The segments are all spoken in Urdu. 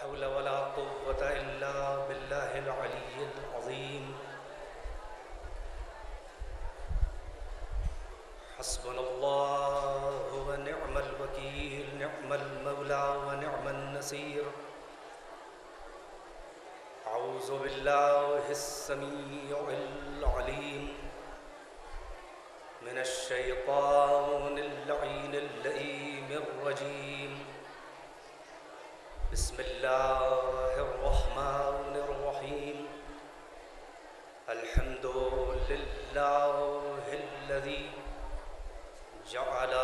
حول ولا قوة إلا بالله العلي العظيم. حسبنا الله ونعم الوكيل، نعم المولى ونعم النصير. أعوذ بالله السميع العليم من الشيطان اللعين اللئيم الرجيم. بسم الله الرحمن الرحيم. الحمد لله الذي جعل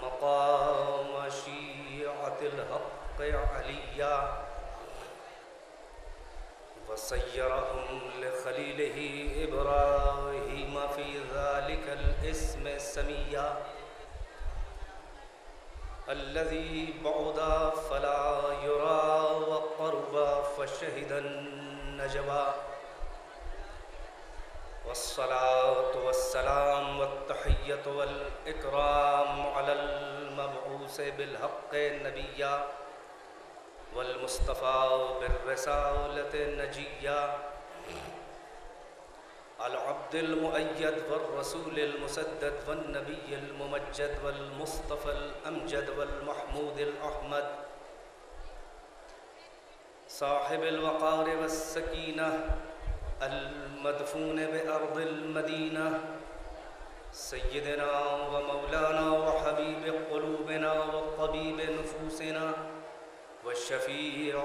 مقام شيعة الحق عليا وصيرهم لخليله إبراهيم في ذلك الاسم سميا. الذي بعد فلا يرى وقرب فشهد النجوى. والصلاة والسلام والتحية والإكرام على المبعوث بالحق نبيا والمصطفى بالرسالة نجيا. العبد المؤيد والرسول المسدد والنبي الممجد والمصطفى الأمجد والمحمود الأحمد صاحب الوقار والسكينة المدفون بأرض المدينة سيدنا ومولانا وحبيب قلوبنا وطبيب نفوسنا وشفيع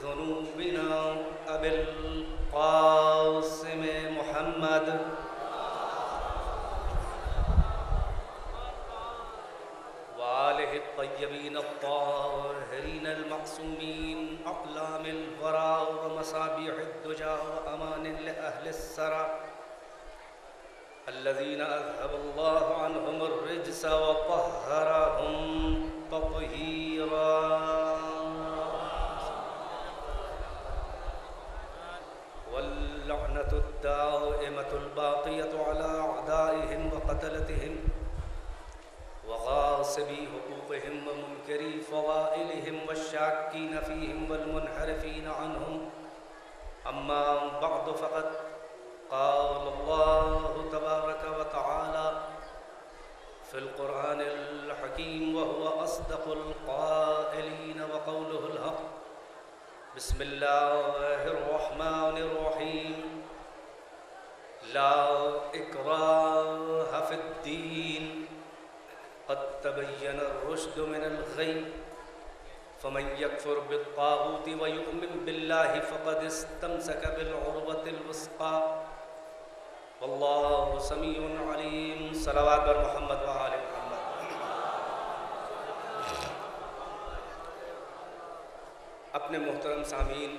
ذنوبنا أبي القاسم محمد وآله الطيبين الطاهرين المعصومين أقلام الورى ومصابيح الدجى وأمان لأهل السرى الذين أذهب الله عنهم الرجس وطهرهم تطهيرا. واللعنة الدائمة الباقية على أعدائهم وقتلتهم وغاصبي حقوقهم ومنكري فضائلهم والشاكين فيهم والمنحرفين عنهم. أما بعد فقد قال الله تبارك وتعالى في القرآن الحكيم وهو أصدق القائلين وقوله الحق. بسم الله الرحمن الرحيم. لا إكراه في الدين قد تبين الرشد من الغي فمن يكفر بالطاغوت ويؤمن بالله فقد استمسك بالعروة الوثقى والله سميع عليم. صلوات بر محمد و آل محمد. اپنے محترم سامعین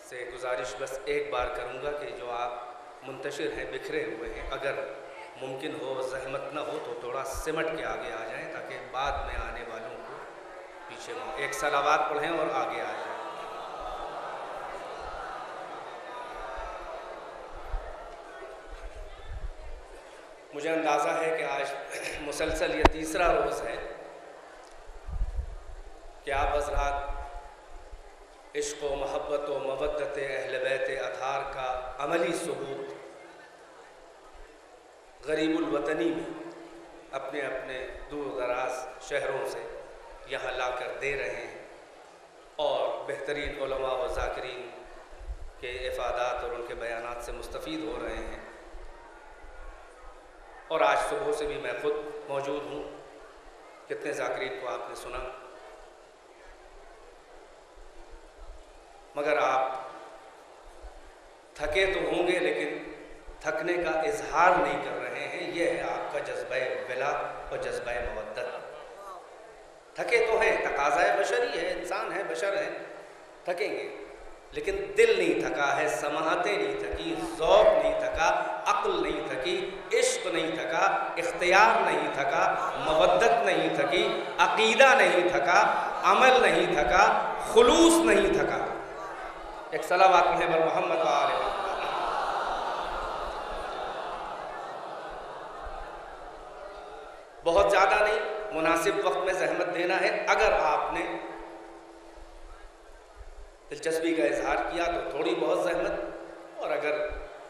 سے گزارش بس ایک بار کروں گا کہ جو آپ منتشر ہیں، بکھرے ہوئے ہیں، اگر ممکن ہو، زحمت نہ ہو تو تھوڑا سمٹ کے آگے آ جائیں تاکہ بعد میں آنے والوں کو پیچھے ہوں. ایک صلوات پڑھیں اور آگے آ جائیں. مجھے اندازہ ہے کہ آج مسلسل یہ تیسرا روز ہے کہ آپ حضرات عشق و محبت و مودت اہل بیت اطہار کا عملی ثبوت غریب الوطنی میں اپنے اپنے دور دراز شہروں سے یہاں لا کر دے رہے ہیں اور بہترین علماء و ذاکرین کے افادات اور ان کے بیانات سے مستفید ہو رہے ہیں. اور آج صبح سے بھی میں خود موجود ہوں. کتنے ذاکرین کو آپ نے سنا، مگر آپ تھکے تو ہوں گے لیکن تھکنے کا اظہار نہیں کر رہے ہیں. یہ ہے آپ کا جذبہ ولا اور جذبہ مودت. تھکے تو ہیں، تقاضۂ بشری ہے، انسان ہے، بشر ہیں، تھکیں گے، لیکن دل نہیں تھکا ہے، سماعتیں نہیں تھکی، ذوق نہیں تھکا، عقل نہیں تھکی، عشق نہیں تھکا، اختیار نہیں تھکا، مودت نہیں تھکی، عقیدہ نہیں تھکا، عمل نہیں تھکا، خلوص نہیں تھکا. ایک صلوات پڑھیں بر محمد و آل محمد. بہت زیادہ نہیں، مناسب وقت میں زحمت دینا ہے. اگر آپ نے دلچسپی کا اظہار کیا تو تھوڑی بہت زحمت، اور اگر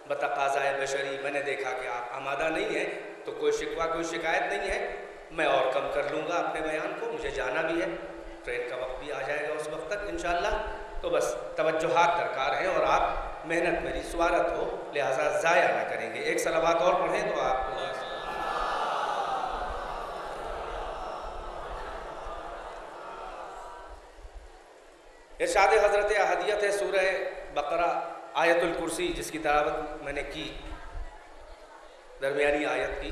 بتقاضائے بشری میں نے دیکھا کہ آپ آمادہ نہیں ہیں تو کوئی شکوہ کوئی شکایت نہیں ہے، میں اور کم کر لوں گا اپنے بیان کو، مجھے جانا بھی ہے، ٹرین کا وقت بھی آ جائے گا اس وقت تک انشاءاللہ۔ تو بس توجہات درکار ہیں اور آپ محنت میری سوارت ہو، لہٰذا ضائع نہ کریں گے۔ ایک صلوات اور پڑھیں تو آپ کو ارشاد حضرت احدیت ہے سورہ بقرہ آیت الکرسی، جس کی تلاوت میں نے کی، درمیانی آیت کی،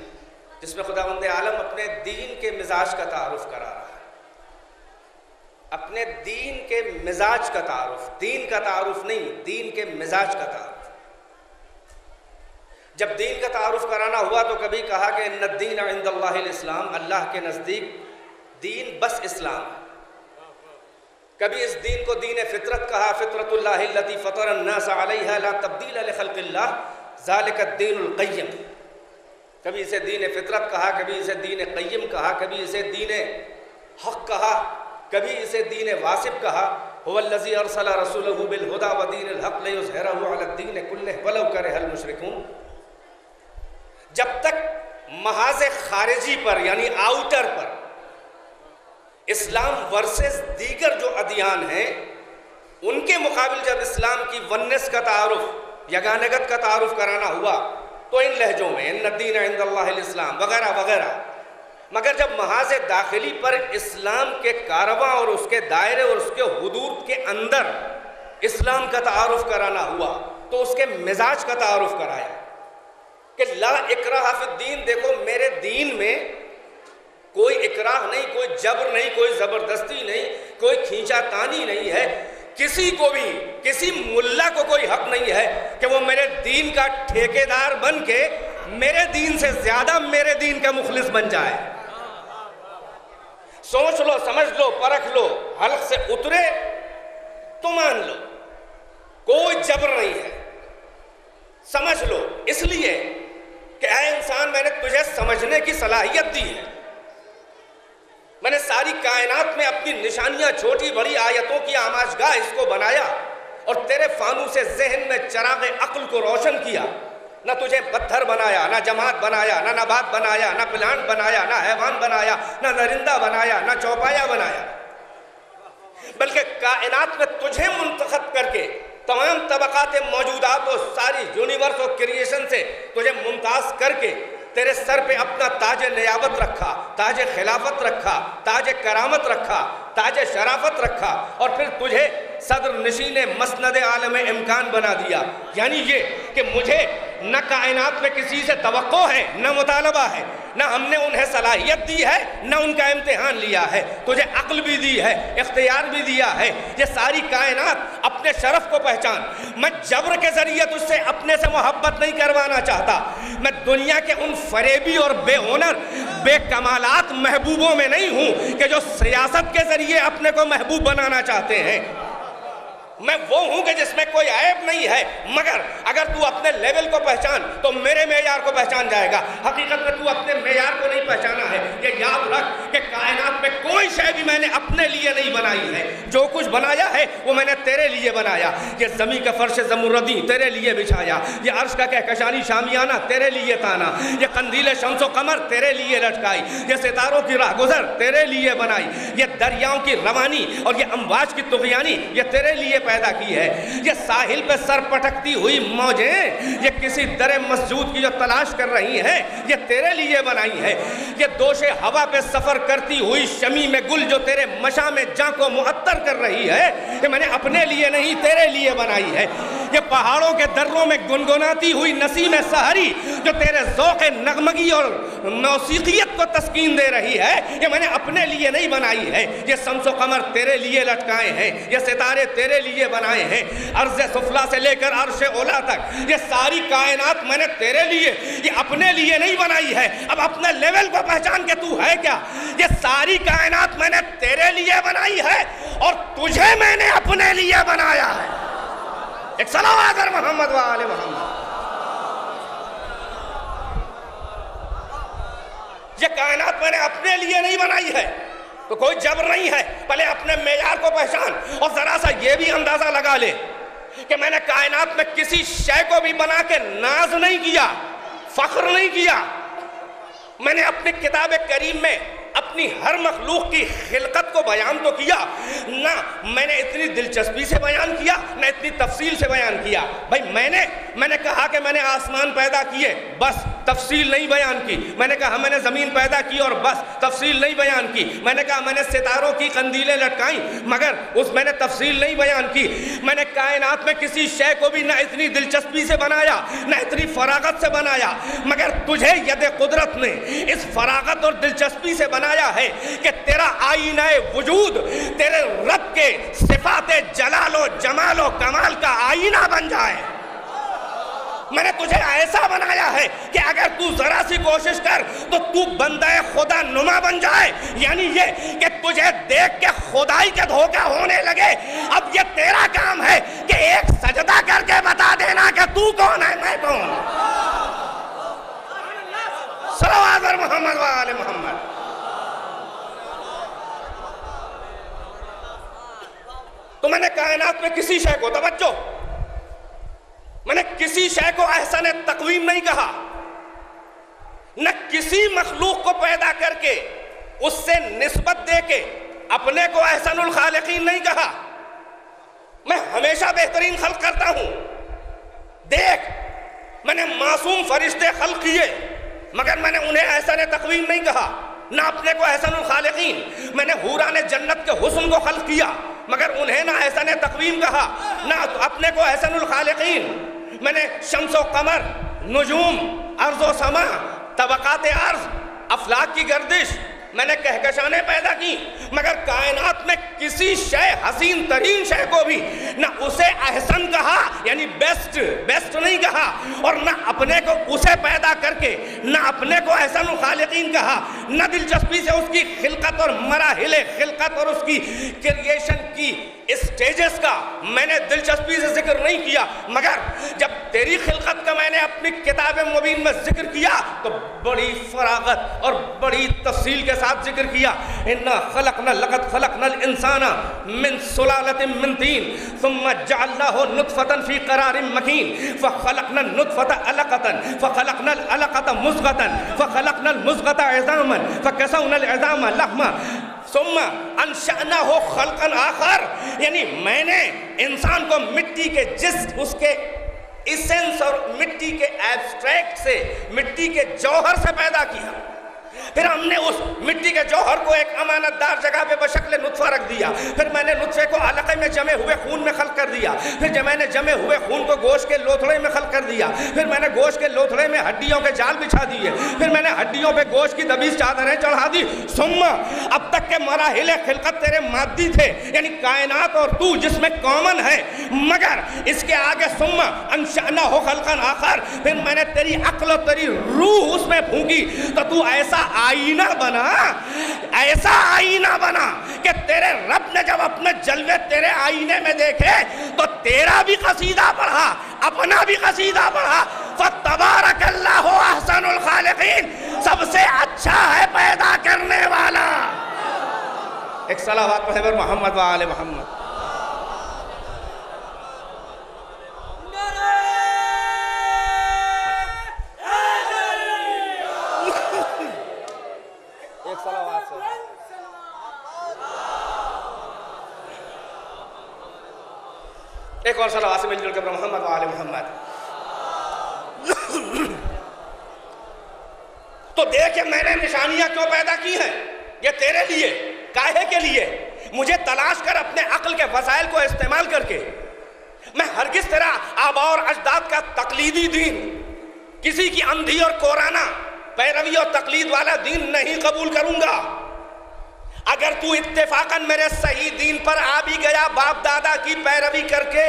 جس میں خداوند عالم اپنے دین کے مزاج کا تعارف کرا رہا ہے، اپنے دین کے مزاج کا تعارف، دین کا تعارف نہیں، دین کے مزاج کا تعارف۔ جب دین کا تعارف کرانا ہوا تو کبھی کہا کہ ان الدین عند اللہ الاسلام، اللہ کے نزدیک دین بس اسلام ہے۔ کبھی اس دین کو دین فطرت کہا، فطرت اللہ التی فطر الناس علیہا لا تبدیل لخلق اللہ ذالک الدین القیم۔ کبھی اسے دین فطرت کہا، کبھی اسے دین قیم کہا، کبھی اسے دین حق کہا، کبھی اسے دین واصف کہا۔ هو الذی ارسل رسولہ بالہدی ودین الحق لیظہرہ علی الدین کلہ ولو کرہ المشرکون۔ جب تک محاذ خارجی پر یعنی آؤٹر پر اسلام ورسز دیگر جو ادیان ہیں ان کے مقابل جب اسلام کی ونس کا تعارف، یگانگت کا تعارف کرانا ہوا تو ان لہجوں میں ان الدین عند اللہ الاسلام وغیرہ وغیرہ، مگر جب محاذ داخلی پر اسلام کے کارواں اور اس کے دائرے اور اس کے حدود کے اندر اسلام کا تعارف کرانا ہوا تو اس کے مزاج کا تعارف کرایا کہ لا اکراہ فی الدین۔ دیکھو میرے دین میں کوئی اکراہ نہیں، کوئی جبر نہیں، کوئی زبردستی نہیں، کوئی کھینچا تانی نہیں ہے۔ کسی کو بھی، کسی ملا کو کوئی حق نہیں ہے کہ وہ میرے دین کا ٹھیکیدار بن کے میرے دین سے زیادہ میرے دین کا مخلص بن جائے۔ سوچ لو، سمجھ لو، پرکھ لو، حلق سے اترے تو مان لو، کوئی جبر نہیں ہے، سمجھ لو۔ اس لیے کہ اے انسان، میں نے تجھے سمجھنے کی صلاحیت دی ہے، میں نے ساری کائنات میں اپنی نشانیاں، چھوٹی بڑی آیتوں کی آماجگاہ اس کو بنایا اور تیرے فانوس ذہن میں چراغ عقل کو روشن کیا۔ نہ تجھے پتھر بنایا، نہ جماد بنایا، نہ نبات بنایا، نہ پلانٹ بنایا، نہ حیوان بنایا، نہ درندہ بنایا، نہ چوپایا بنایا، بلکہ کائنات میں تجھے منتخب کر کے تمام طبقات موجودات و ساری یونیورس و کریشن سے تجھے ممتاز کر کے تیرے سر پہ اپنا تاج نیابت رکھا، تاج خلافت رکھا، تاج کرامت رکھا، تاج شرافت رکھا، اور پھر تجھے صدر نشین مسند عالم امکان بنا دیا۔ یعنی یہ کہ مجھے نہ کائنات میں کسی سے توقع ہے، نہ مطالبہ ہے، نہ ہم نے انہیں صلاحیت دی ہے، نہ ان کا امتحان لیا ہے۔ تجھے عقل بھی دی ہے، اختیار بھی دیا ہے۔ یہ ساری کائنات اپنے شرف کو پہچان۔ میں جبر کے ذریعے تجھ سے اپنے سے محبت نہیں کروانا چاہتا، میں دنیا کے ان فریبی اور بے ہنر، بے کمالات محبوبوں میں نہیں ہوں کہ جو سیاست کے ذریعے اپنے کو محبوب بنانا چاہتے ہیں۔ میں وہ ہوں کہ جس میں کوئی عیب نہیں ہے، مگر اگر تو اپنے لیول کو پہچان تو میرے معیار کو پہچان جائے گا۔ حقیقت میں تو اپنے معیار کو نہیں پہچانا ہے۔ یہ یاد رکھ کہ کائنات میں کوئی شے بھی میں نے اپنے لیے نہیں بنائی ہے، جو کچھ بنایا ہے وہ میں نے تیرے لیے بنایا۔ یہ زمین کا فرش زمردی تیرے لیے بچھایا، یہ عرش کا کہکشانی شامیانہ تیرے لیے تانا، یہ قندیل شمس و قمر تیرے لیے لٹکائی، یہ ستاروں کی راہ گزر تیرے لیے بنائی، یہ دریاؤں کی روانی اور یہ امواج کی طغیانی یہ تیرے لیے پیدا کی ہے، یہ ساحل پہ سر پٹکتی ہوئی موجیں یہ کسی در مسجود کی جو تلاش کر رہی ہیں یہ تیرے لیے بنائی ہے، یہ دوش ہوا پہ سفر کرتی ہوئی شمی میں گل جو تیرے مشاں میں جاں کو معطر کر رہی ہے یہ میں نے اپنے لیے نہیں تیرے لیے بنائی ہے، یہ پہاڑوں کے دروں میں گنگناتی ہوئی نسیم سحری جو تیرے ذوق نغمگی اور موسیقیت کو تسکین دے رہی ہے یہ میں نے اپنے لیے نہیں بنائی ہے، یہ شمس و قمر تیرے لیے لٹکائے ہیں، یہ ستارے تیرے لیے بنائے ہیں، عرض سفلا سے لے کر عرش اولا تک یہ ساری کائنات میں نے تیرے لیے، یہ اپنے لیے نہیں بنائی ہے۔ اب اپنے لیول کو پہچان کے تو ہے کیا؟ یہ ساری کائنات میں نے تیرے لیے بنائی ہے اور تجھے میں نے اپنے لیے بنایا ہے۔ ایک صلوات کر محمد و آل محمد۔ یہ کائنات میں نے اپنے لیے نہیں بنائی ہے، تو کوئی جبر نہیں ہے، پہلے اپنے معیار کو پہچان، اور ذرا سا یہ بھی اندازہ لگا لے کہ میں نے کائنات میں کسی شے کو بھی بنا کے ناز نہیں کیا، فخر نہیں کیا. میں نے اپنی کتاب کریم میں اپنی ہر مخلوق کی خلقت کو بیان تو کیا، نہ میں نے اتنی دلچسپی سے بیان کیا، نہ اتنی تفصیل سے بیان کیا. بھائی میں نے کہا کہ میں نے آسمان پیدا کیے، بس تفصیل نہیں بیان کی. میں نے کہا میں نے زمین پیدا کی اور بس تفصیل نہیں بیان کی. میں نے کہا میں نے ستاروں کی قندیلیں لٹکائیں، مگر میں نے تفصیل نہیں بیان کی. میں نے کائنات میں کسی شے کو بھی نہ اتنی دلچسپی سے بنایا، نہ اتنی فراغت سے بنایا، مگر تجھے ید قدرت نے اس فراغت اور دلچسپی سے بنایا ہے کہ تیرا آئینہ وجود تیرے رب کے صفات جلال و جمال و کمال کا آئینہ بن جائے. میں نے تجھے ایسا بنایا ہے کہ اگر تو ذرا سی کوشش کر تو تو بندہ خدا نما بن جائے. یعنی یہ کہ تجھے دیکھ کے خدائی کے دھوکہ ہونے لگے. اب یہ تیرا کام ہے کہ ایک سجدہ کر کے بتا دینا کہ تو کون ہے، میں کون. صلوات محمد و آل محمد. تو میں نے کائنات میں کسی شے کو، توجہ، میں نے کسی شے کو احسن تقویم نہیں کہا، نہ کسی مخلوق کو پیدا کر کے اس سے نسبت دے کے اپنے کو احسن الخالقین نہیں کہا. میں ہمیشہ بہترین خلق کرتا ہوں. دیکھ، میں نے معصوم فرشتے خلق کیے، مگر میں نے انہیں احسن تقویم نہیں کہا، نہ اپنے کو احسن الخالقین. میں نے حوران جنت کے حسن کو خلق کیا، مگر انہیں نہ احسن تقویم کہا، نہ اپنے کو احسن الخالقین. میں نے شمس و قمر، نجوم، ارض و سما، طبقات ارض، افلاک کی گردش، میں نے کہکشانیں پیدا کی، مگر کائنات میں کسی شے، حسین ترین شے کو بھی نہ اسے احسن کہا، یعنی بیسٹ نہیں کہا، اور نہ اپنے کو اسے پیدا کر کے نہ اپنے کو احسن الخالقین کہا. نہ دلچسپی سے اس کی خلقت اور مراحل خلقت اور اس کی کریشن کی اسٹیجز کا میں نے دلچسپی سے ذکر نہیں کیا. مگر جب تیری خلقت کا میں نے اپنی کتاب مبین میں ذکر کیا تو بڑی فراغت اور بڑی تفصیل کے ساتھ ذکر کیا. لقد خلقنا الانسان من سلالة من طین ثم جعلناه نطفة في قرار مکین فخلقنا النطفة علقة فخلقنا العلقة مضغة فخلقنا المضغة عظاما فكسونا العظام لحما ثم انشأناه خلقا آخر. یعنی میں نے انسان کو مٹی کے اس کے ایسنس اور مٹی کے ایبسٹریکٹ سے، مٹی کے جوہر سے پیدا کیا. پھر ہم نے اس مٹی کے جوہر کو ایک امانت دار جگہ پہ بشکل نطفہ رکھ دیا. پھر میں نے نطفے کو علقے میں جمے ہوئے خون میں خلق کر دیا. پھر جب میں نے جمے ہوئے خون کو گوشت کے لوتھڑے میں خلق کر دیا. پھر میں نے گوشت کے لوتھڑے میں ہڈیوں کے جال بچھا دیے. پھر میں نے ہڈیوں پہ گوشت کی دبیز چادریں چڑھا دی. ثم اب تک کے مراحل خلقت تیرے مادی تھے، یعنی کائنات اور تو جس میں کامن ہے، مگر اس کے آگے ثم انشأناه خلقا آخر. پھر میں نے تیری عقل و تیری روح اس میں پھونکی تو تو ایسا آئینہ بنا کہ تیرے رب نے جب اپنے جلوے تیرے آئینے میں دیکھے تو تیرا بھی قصیدہ پڑھا، اپنا بھی قصیدہ پڑھا. فَتَبَارَكَ اللَّهُ أَحْسَنُ الْخَالِقِينَ، سب سے اچھا ہے پیدا کرنے والا. ایک صلوات پڑھے بر محمد و آل محمد. ایک اور صلوات سے مل جل کے محمد و آل محمد. تو دیکھیں میں نے نشانیاں کیوں پیدا کی ہیں، یہ تیرے لیے، کاہے کے لیے؟ مجھے تلاش کر اپنے عقل کے وسائل کو استعمال کر کے. میں ہرگز تیرا آباء اور اجداد کا تقلیدی دین، کسی کی اندھی اور کورانہ پیروی اور تقلید والا دین نہیں قبول کروں گا. اگر تو اتفاقاً میرے صحیح دین پر آ بھی گیا باپ دادا کی پیروی کر کے،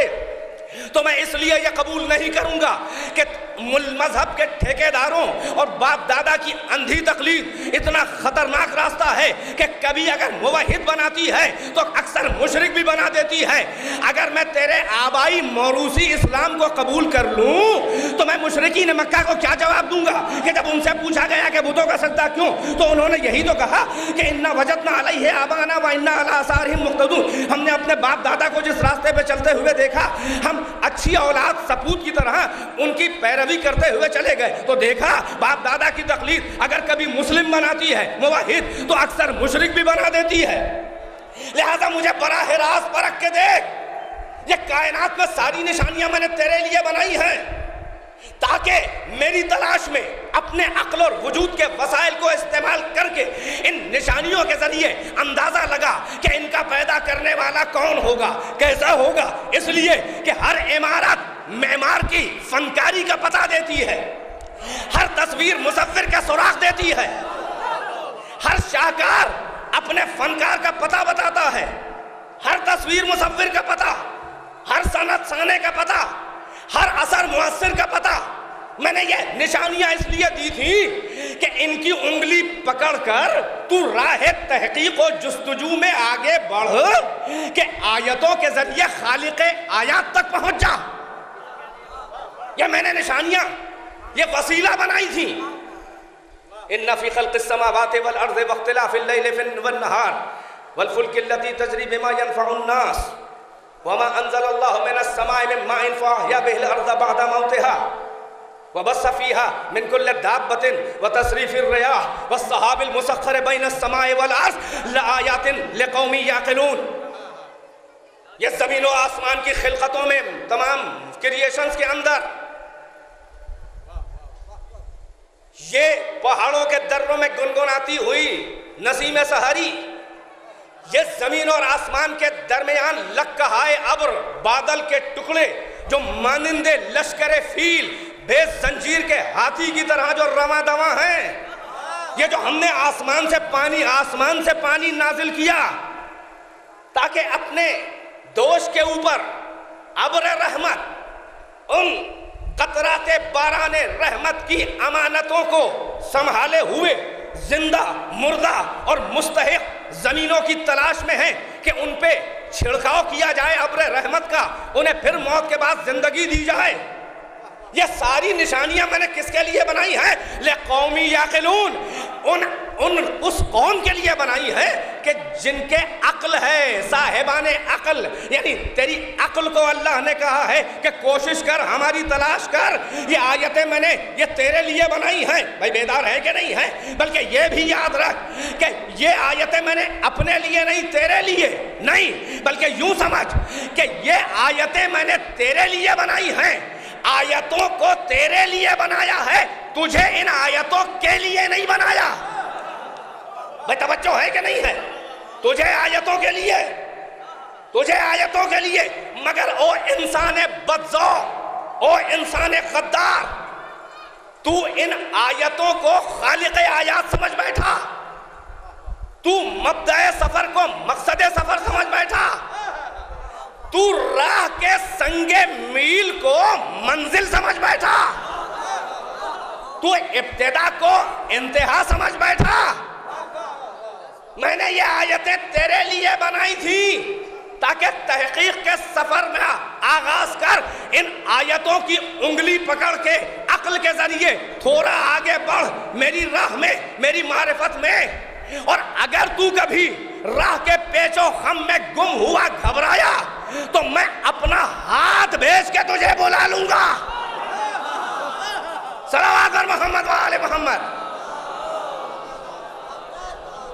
تو میں اس لیے یہ قبول نہیں کروں گا کہ مذہب کے ٹھیکیداروں اور باپ دادا کی اندھی تقلید اتنا خطرناک راستہ ہے کہ کبھی اگر موحد بناتی ہے تو اکثر مشرک بھی بنا دیتی ہے۔ اگر میں تیرے آبائی موروثی اسلام کو قبول کر لوں تو میں مشرکین مکہ کو کیا جواب دوں گا کہ جب ان سے پوچھا گیا کہ بتوں کا سجدہ کیوں، تو انہوں نے یہی تو کہا کہ انا وجدنا علیہ آبانا و انا علی آثارہم مقتدون، ہم نے اپنے باپ دادا کو جس راستے پہ چلتے ہوئے دیکھا، ہم اچھی اولاد سپوت کی طرح ان کی پیروی کرتے ہوئے چلے گئے۔ تو دیکھا باپ دادا کی تقلید اگر کبھی مسلم بناتی ہے موحد تو اکثر مشرک بھی بنا دیتی ہے۔ لہذا مجھے براہ راست پرکھ کے دیکھ، یہ کائنات میں ساری نشانیاں میں نے تیرے لیے بنائی ہیں تاکہ میری تلاش میں اپنے عقل اور وجود کے وسائل کو استعمال کر کے ان نشانیوں کے ذریعے اندازہ لگا کہ ان کا پیدا کرنے والا کون ہوگا، کیسا ہوگا۔ اس لیے کہ ہر عمارت معمار کی فنکاری کا پتہ دیتی ہے، ہر تصویر مصور کا سراغ دیتی ہے، ہر شاہکار اپنے فنکار کا پتہ بتاتا ہے، ہر تصویر مصور کا پتہ، ہر صنعت صانع کا پتہ، ہر اثر مؤثر کا پتہ۔ میں نے یہ نشانیاں اس لیے دی تھی کہ ان کی انگلی پکڑ کر تو راہ تحقیق و جستجو میں آگے بڑھ کہ آیتوں کے ذریعے خالق آیات تک پہنچ جا۔ یہ میں نے نشانیاں یہ وسیلہ بنائی تھی۔ ان فی خلق السماوات والارض واختلاف اللیل والنہار والفلک التي تجری بما ينفع الناس وما انزل اللہ من السماء من ماء فاحیا به الارض بعد موتها وبث فيها من كل دابة وتصريف الرياح والسحاب المسخر بين السماء والارض لآیات لقوم یعقلون۔ یہ زمین و آسمان کی خلقتوں میں تمام کریشنز کے اندر، یہ پہاڑوں کے دروں میں گنگناتی ہوئی نسیم سحری، یہ زمین اور آسمان کے درمیان لکہائے ابر بادل کے ٹکڑے جو مانند لشکر فیل بے زنجیر کے ہاتھی کی طرح جو رواں دواں ہیں، یہ جو ہم نے آسمان سے پانی نازل کیا تاکہ اپنے دوش کے اوپر ابر رحمت ان قطرات باران رحمت کی امانتوں کو سنبھالے ہوئے زندہ مردہ اور مستحق زمینوں کی تلاش میں ہیں کہ ان پہ چھڑکاؤ کیا جائے ابر رحمت کا، انہیں پھر موت کے بعد زندگی دی جائے۔ یہ ساری نشانیاں میں نے کس کے لیے بنائی ہیں؟ لقوم یعقلون، اس قوم کے لیے بنائی ہے کہ جن کے عقل ہے، صاحبان عقل، یعنی تیری عقل کو اللہ نے کہا ہے کہ کوشش کر، ہماری تلاش کر۔ یہ آیتیں میں نے یہ تیرے لیے بنائی ہیں، بھائی بیدار ہے کہ نہیں ہے؟ بلکہ یہ بھی یاد رکھ کہ یہ آیتیں میں نے اپنے لیے نہیں، تیرے لیے نہیں، بلکہ یوں سمجھ کہ یہ آیتیں میں نے تیرے لیے بنائی ہیں، آیتوں کو تیرے لیے بنایا ہے، تجھے ان آیتوں کے لیے نہیں بنایا۔ بھائی توجہ ہے کہ نہیں ہے؟ تجھے آیتوں کے لیے، مگر او انسان بدذوق، او انسان غدار، تو ان آیتوں کو خالق آیات سمجھ بیٹھا، تو مبدأ سفر کو مقصد سفر سمجھ بیٹھا، تو راہ کے سنگ میل کو منزل سمجھ بیٹھا، تو ابتدا کو انتہا سمجھ بیٹھا۔ میں نے یہ آیتیں تیرے لیے بنائی تھی تاکہ تحقیق کے سفر میں آغاز کر ان آیتوں کی انگلی پکڑ کے عقل کے ذریعے تھوڑا آگے بڑھ میری راہ میں، میری معرفت میں۔ اور اگر تو کبھی راہ کے پیچ و خم میں گم ہوا گھبرایا تو میں اپنا ہاتھ بھیج کے تجھے بلا لوں گا۔ صلوات بر محمد و آل محمد۔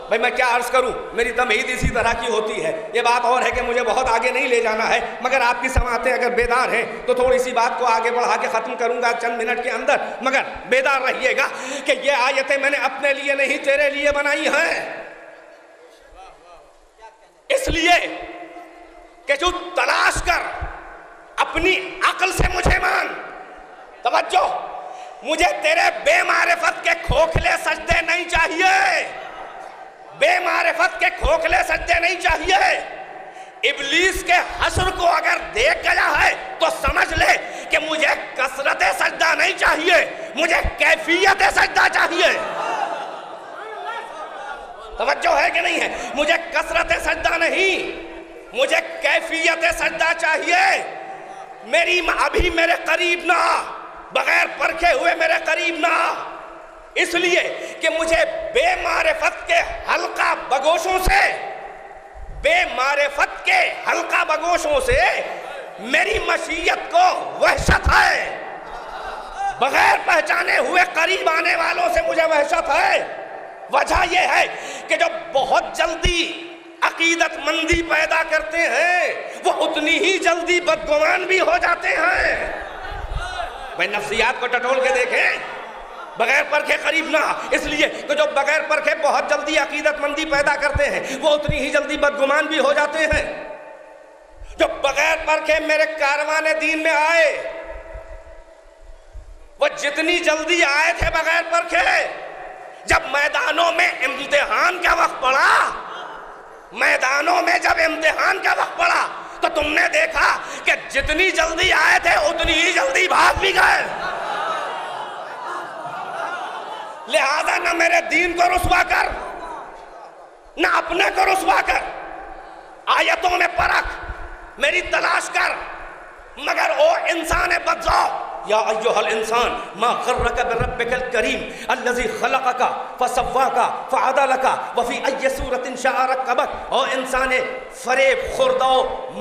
بھائی میں کیا عرض کروں، میری تمہید اسی طرح کی ہوتی ہے۔ یہ بات اور ہے کہ مجھے بہت آگے نہیں لے جانا ہے، مگر آپ کی سماعتیں اگر بیدار ہیں تو تھوڑی سی بات کو آگے بڑھا کے ختم کروں گا چند منٹ کے اندر، مگر بیدار رہیے گا کہ یہ آیتیں میں نے اپنے لیے نہیں تیرے لیے بنائی ہیں، اس لیے کہ جو تلاش کر اپنی عقل سے مجھے مان۔ توجہ، مجھے تیرے بے معرفت کے کھوکھلے سجدے نہیں چاہیے، بے معرفت کے کھوکھلے سجدے نہیں چاہیے۔ ابلیس کے حشر کو اگر دیکھ گیا ہے تو سمجھ لے کہ مجھے کثرت سجدہ نہیں چاہیے، مجھے کیفیت سجدہ چاہیے. توجہ ہے کہ نہیں ہے؟ مجھے کثرت سجدہ نہیں، مجھے کیفیت سجدہ چاہیے. میری ابھی میرے قریب نہ آ، بغیر پرکھے ہوئے میرے قریب نہ آ، اس لیے کہ مجھے بے معرفت کے حلقہ بگوشوں سے، بے معرفت کے حلقہ بگوشوں سے میری مشیت کو وحشت ہے. بغیر پہچانے ہوئے قریب آنے والوں سے مجھے وحشت ہے. وجہ یہ ہے کہ جو بہت جلدی عقیدت مندی پیدا کرتے ہیں وہ اتنی ہی جلدی بدگمان بھی ہو جاتے ہیں. بھائی نفسیات کو ٹٹول کے دیکھیں، بغیر پرکھے قریب نہ، اس لیے کہ جو بغیر پرکھے بہت جلدی عقیدت مندی پیدا کرتے ہیں وہ اتنی ہی جلدی بدگمان بھی ہو جاتے ہیں. جو بغیر پرکھے میرے کاروان دین میں آئے وہ جتنی جلدی آئے تھے بغیر پرکھے، جب میدانوں میں امتحان کا وقت پڑا، میدانوں میں جب امتحان کا وقت پڑا تو تم نے دیکھا کہ جتنی جلدی آئے تھے اتنی ہی جلدی بھاگ بھی گئے. لہذا نہ میرے دین کو رسوا کر، نہ اپنے کو رسوا کر، آیتوں میں پرکھ، میری تلاش کر. مگر او انسان بدذوق، یا ایھا الانسان ما غرک بربک الکریم الذی خلقک فسواک فعدلک وفی ای صورت شاء رکبک. او انسان فریب خوردہ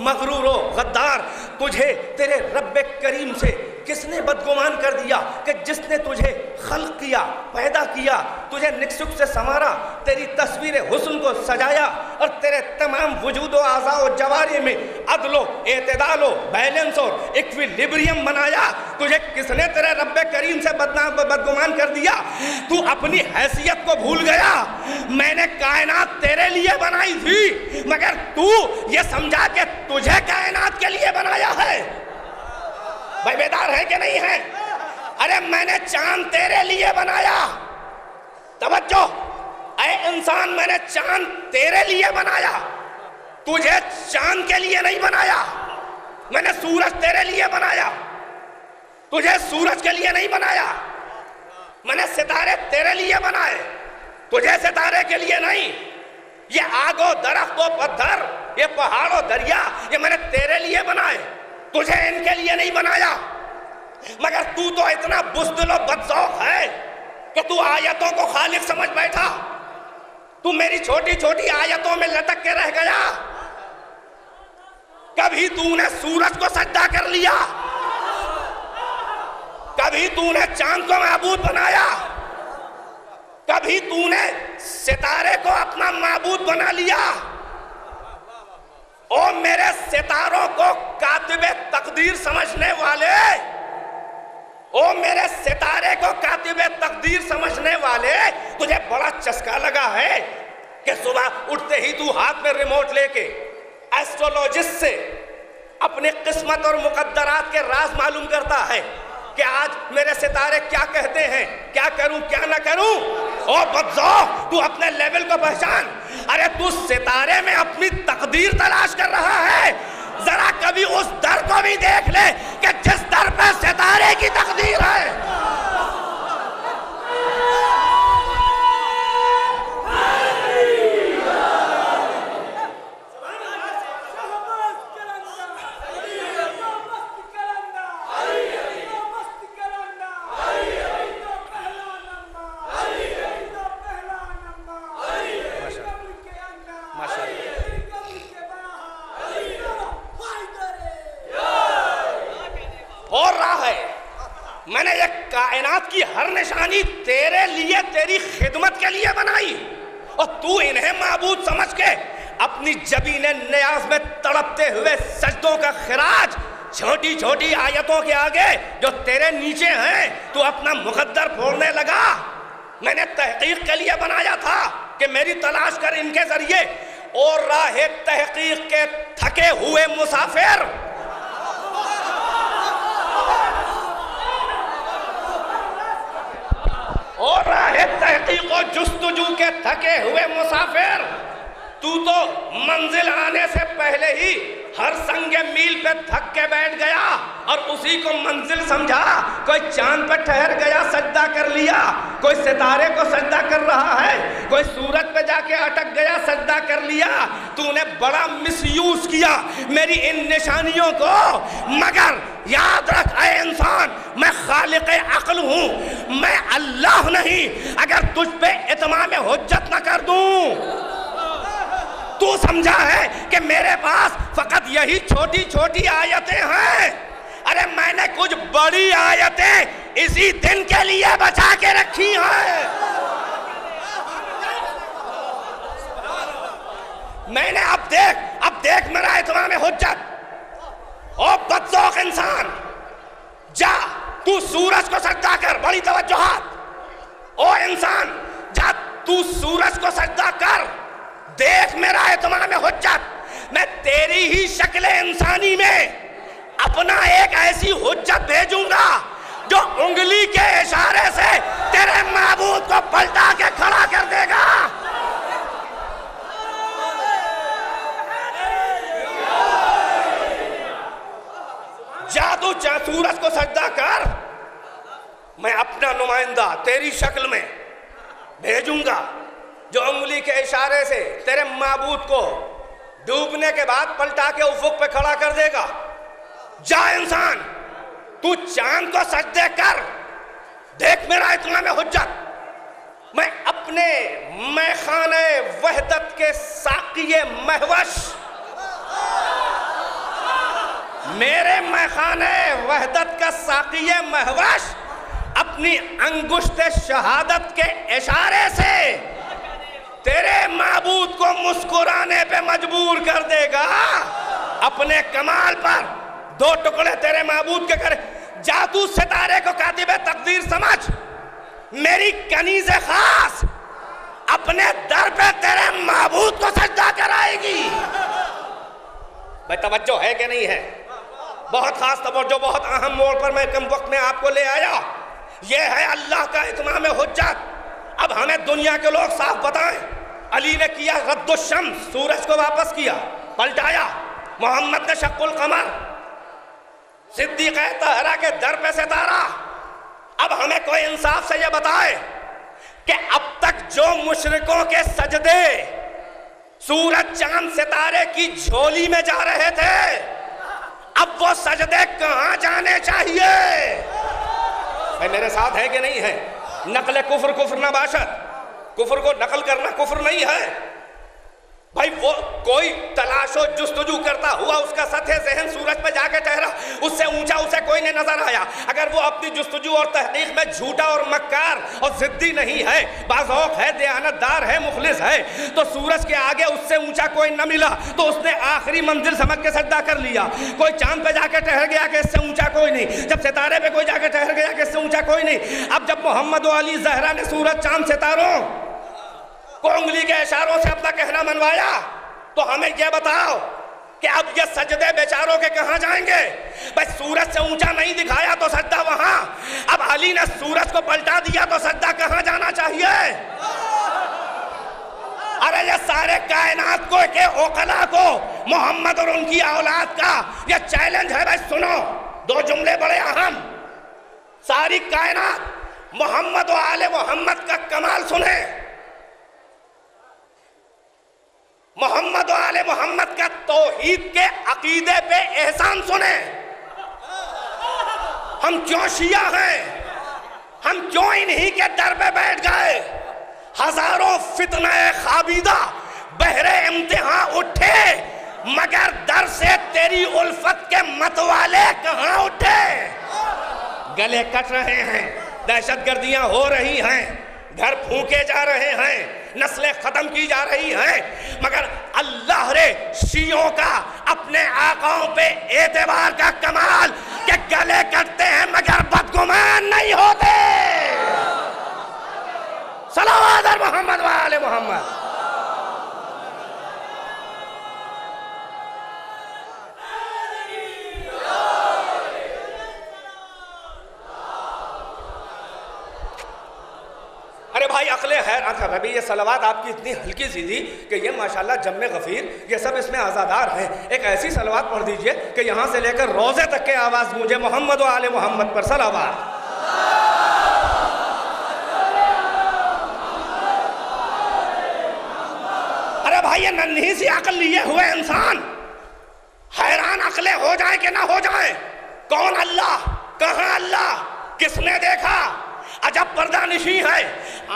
مغرور و غدار، تجھے تیرے رب کریم سے کس نے بدگمان کر دیا کہ جس نے تجھے خلق کیا، پیدا کیا، تجھے نکسک سے سنوارا، تیری تصویر حسن کو سجایا اور تیرے تمام وجود و اعضاء و جوارح میں عدل و اعتدال و بیلنس اور ایکویلیبریم بنایا. تجھے کس نے تیرے رب کریم سے بدگمان کر دیا؟ تو اپنی حیثیت کو بھول گیا. میں نے کائنات تیرے لیے بنائی تھی مگر تو یہ سمجھا کہ تجھے کائنات کے لیے بنایا ہے. بھائی بیدار ہے کہ نہیں ہے؟ ارے میں نے چاند تیرے لیے بنایا. توجہ، اے انسان، میں نے چاند تیرے لیے بنایا، تجھے چاند کے لیے نہیں بنایا. میں نے سورج تیرے لیے بنایا، تجھے سورج کے لیے نہیں بنایا. میں نے ستارے تیرے لیے بنائے، تجھے ستارے کے لیے نہیں. یہ آگ و درخت و پتھر، یہ پہاڑ و دریا، یہ میں نے تیرے لیے بنائے، تجھے ان کے لیے نہیں بنایا. مگر تو اتنا بزدل و بدذوق ہے کہ تو آیتوں کو خالق سمجھ بیٹھا. تو میری چھوٹی چھوٹی آیتوں میں لٹک کے رہ گیا. کبھی تو نے سورج کو سجدہ کر لیا، کبھی تو نے چاند کو معبود بنایا، کبھی تو نے ستارے کو اپنا معبود بنا لیا. او میرے ستاروں کو کاتب تقدیر سمجھنے والے، او میرے ستارے کو کاتب تقدیر سمجھنے والے، تجھے بڑا چسکا لگا ہے کہ صبح اٹھتے ہی تو ہاتھ میں ریموٹ لے کے ایسٹرولوجسٹ سے اپنی قسمت اور مقدرات کے راز معلوم کرتا ہے کہ آج میرے ستارے کیا کہتے ہیں، کیا کروں کیا نہ کروں. او بدذوق، تو اپنے لیول کو پہچان. ارے تو ستارے میں اپنی تقدیر تلاش کر رہا ہے. ذرا کبھی اس در کو بھی دیکھ لے کہ جس در پہ ستارے کی تقدیر ہے. میں نے یہ کائنات کی ہر نشانی تیرے لیے، تیری خدمت کے لیے بنائی، اور تو انہیں معبود سمجھ کے اپنی جبین نیاز میں تڑپتے ہوئے سجدوں کا خراج چھوٹی چھوٹی آیتوں کے آگے جو تیرے نیچے ہیں تو اپنا مقدر پھوڑنے لگا. میں نے تحقیق کے لیے بنایا تھا کہ میری تلاش کر ان کے ذریعے، اور راہ تحقیق کے تھکے ہوئے مسافر، اور راہ تحقیق و جستجو کے تھکے ہوئے مسافر، تو منزل آنے سے پہلے ہی ہر سنگ میل پہ تھک کے بیٹھ گیا اور اسی کو منزل سمجھا. کوئی چاند پہ ٹھہر گیا سجدہ کر لیا, کوئی ستارے کو سجدہ کر رہا ہے, کوئی سورج پہ جا کے اٹک گیا سجدہ کر لیا. تو نے بڑا مس یوز کیا میری ان نشانیوں کو. مگر یاد رکھ اے انسان, میں خالق عقل ہوں, میں اللہ نہیں. اگر تجھ پہ اتمام حجت نہ کر دوں, تو سمجھا ہے کہ میرے پاس فقط یہی چھوٹی چھوٹی آیتیں ہیں. ارے میں نے کچھ بڑی آیتیں اسی دن کے لیے بچا کے رکھی ہیں. میں نے اب دیکھ میرا اتمام حجت. او بدذوق انسان, جا تو سورج کو سجدہ کر, بڑی توجہات. او انسان جا تو سورج کو سجدہ کر, دیکھ میرا اتمام حجت. میں تیری ہی شکل انسانی میں اپنا ایک ایسی حجت بھیجوں گا جو انگلی کے اشارے سے تیرے معبود کو پلٹا کے کھڑا کر دے گا. جا تو سورج کو سجدہ کر, میں اپنا نمائندہ تیری شکل میں بھیجوں گا جو انگلی کے اشارے سے تیرے معبود کو ڈوبنے کے بعد پلٹا کے افق پہ کھڑا کر دے گا. جا انسان تو چاند کو سجدے کر, دیکھ میرا اتمام حجت. میں اپنے میخانہ وحدت کے ساقی مہوش, میرے میخانہ وحدت کا ساقی مہوش اپنی انگشت شہادت کے اشارے سے تیرے معبود کو مسکرانے پہ مجبور کر دے گا. اپنے کمال پر دو ٹکڑے تیرے معبود کے کرے. جا تو ستارے کو کاتب تقدیر سمجھ, میری کنیز خاص اپنے در پہ تیرے معبود کو سجدہ کرائے گی. بھائی توجہ ہے کہ نہیں ہے؟ بہت خاص توجہ, بہت اہم موڑ پر میں کم وقت میں آپ کو لے آیا. یہ ہے اللہ کا اتمام حجت. اب ہمیں دنیا کے لوگ صاف بتائیں, علی نے کیا رد الشمس, سورج کو واپس کیا, پلٹایا. محمد نے شق القمر, صدیقہ طاہرہ کے در پہ ستارہ. اب ہمیں کوئی انصاف سے یہ بتائے کہ اب تک جو مشرکوں کے سجدے سورج چاند ستارے کی جھولی میں جا رہے تھے, اب وہ سجدے کہاں جانے چاہیے؟ بھائی میرے ساتھ ہے کہ نہیں ہے؟ نقل کفر نہ باشد, کفر کو نقل کرنا کفر نہیں ہے. بھائی وہ کوئی تلاش و جستجو کرتا ہوا اس کا سطح ذہن سورج پہ جا کے ٹھہرا, اس سے اونچا اسے کوئی نہیں نظر آیا. اگر وہ اپنی جستجو اور تحقیق میں جھوٹا اور مکار اور ضدی نہیں ہے, باذوق ہے, دیانتدار ہے, مخلص ہے, تو سورج کے آگے اس سے اونچا کوئی نہ ملا تو اس نے آخری منزل سمجھ کے سجدہ کر لیا. کوئی چاند پہ جا کے ٹھہر گیا کہ اس سے اونچا کوئی نہیں, جب ستارے پہ کوئی جا کے ٹھہر گیا کہ اس سے اونچا کوئی نہیں. اب جب محمد و علی زہرا نے سورج چاند ستاروں کو انگلی کے اشاروں سے اپنا کہنا منوایا, تو ہمیں یہ بتاؤ کہ اب یہ سجدے بیچاروں کے کہاں جائیں گے؟ بس سورج سے اونچا نہیں دکھایا تو سجدہ وہاں. اب علی نے سورج کو پلٹا دیا تو سجدہ کہاں جانا چاہیے؟ ارے یہ سارے کائنات کو کہ عقلاء کو, محمد اور ان کی اولاد کا یہ چیلنج ہے. بھائی سنو, دو جملے بڑے اہم. ساری کائنات محمد و آل محمد کا کمال سنیں, محمد و آل محمد کا توحید کے عقیدے پہ احسان سنیں. ہم کیوں شیعہ ہیں؟ ہم کیوں انہی کے در پہ بیٹھ گئے؟ ہزاروں فتنہ خوابیدہ بحر امتحان اٹھے, مگر در سے تیری الفت کے متوالے کہاں اٹھے؟ گلے کٹ رہے ہیں, دہشت گردیاں ہو رہی ہیں, گھر پھونکے جا رہے ہیں, نسلیں ختم کی جا رہی ہیں, مگر اللہ رے شیعوں کا اپنے آقاؤں پہ اعتبار کا کمال کہ گلے کٹتے ہیں مگر بدگمان نہیں ہوتے. صلوات علی محمد و آل محمد. ارے بھائی عقلیں حیران ربی یہ صلوات آپ کی اتنی ہلکی سی تھی کہ یہ ماشاءاللہ جم غفیر یہ سب اس میں آزادار ہیں. ایک ایسی صلوات پڑھ دیجئے کہ یہاں سے لے کر روزے تک کے آواز گونجے محمد و آل محمد پر صلوات. ارے بھائی یہ ننھی سی عقل لیے ہوئے انسان حیران عقلیں ہو جائیں کہ نہ ہو جائیں. کون اللہ؟ کہاں اللہ؟ کس نے دیکھا؟ عجب پردہ نشیں ہے.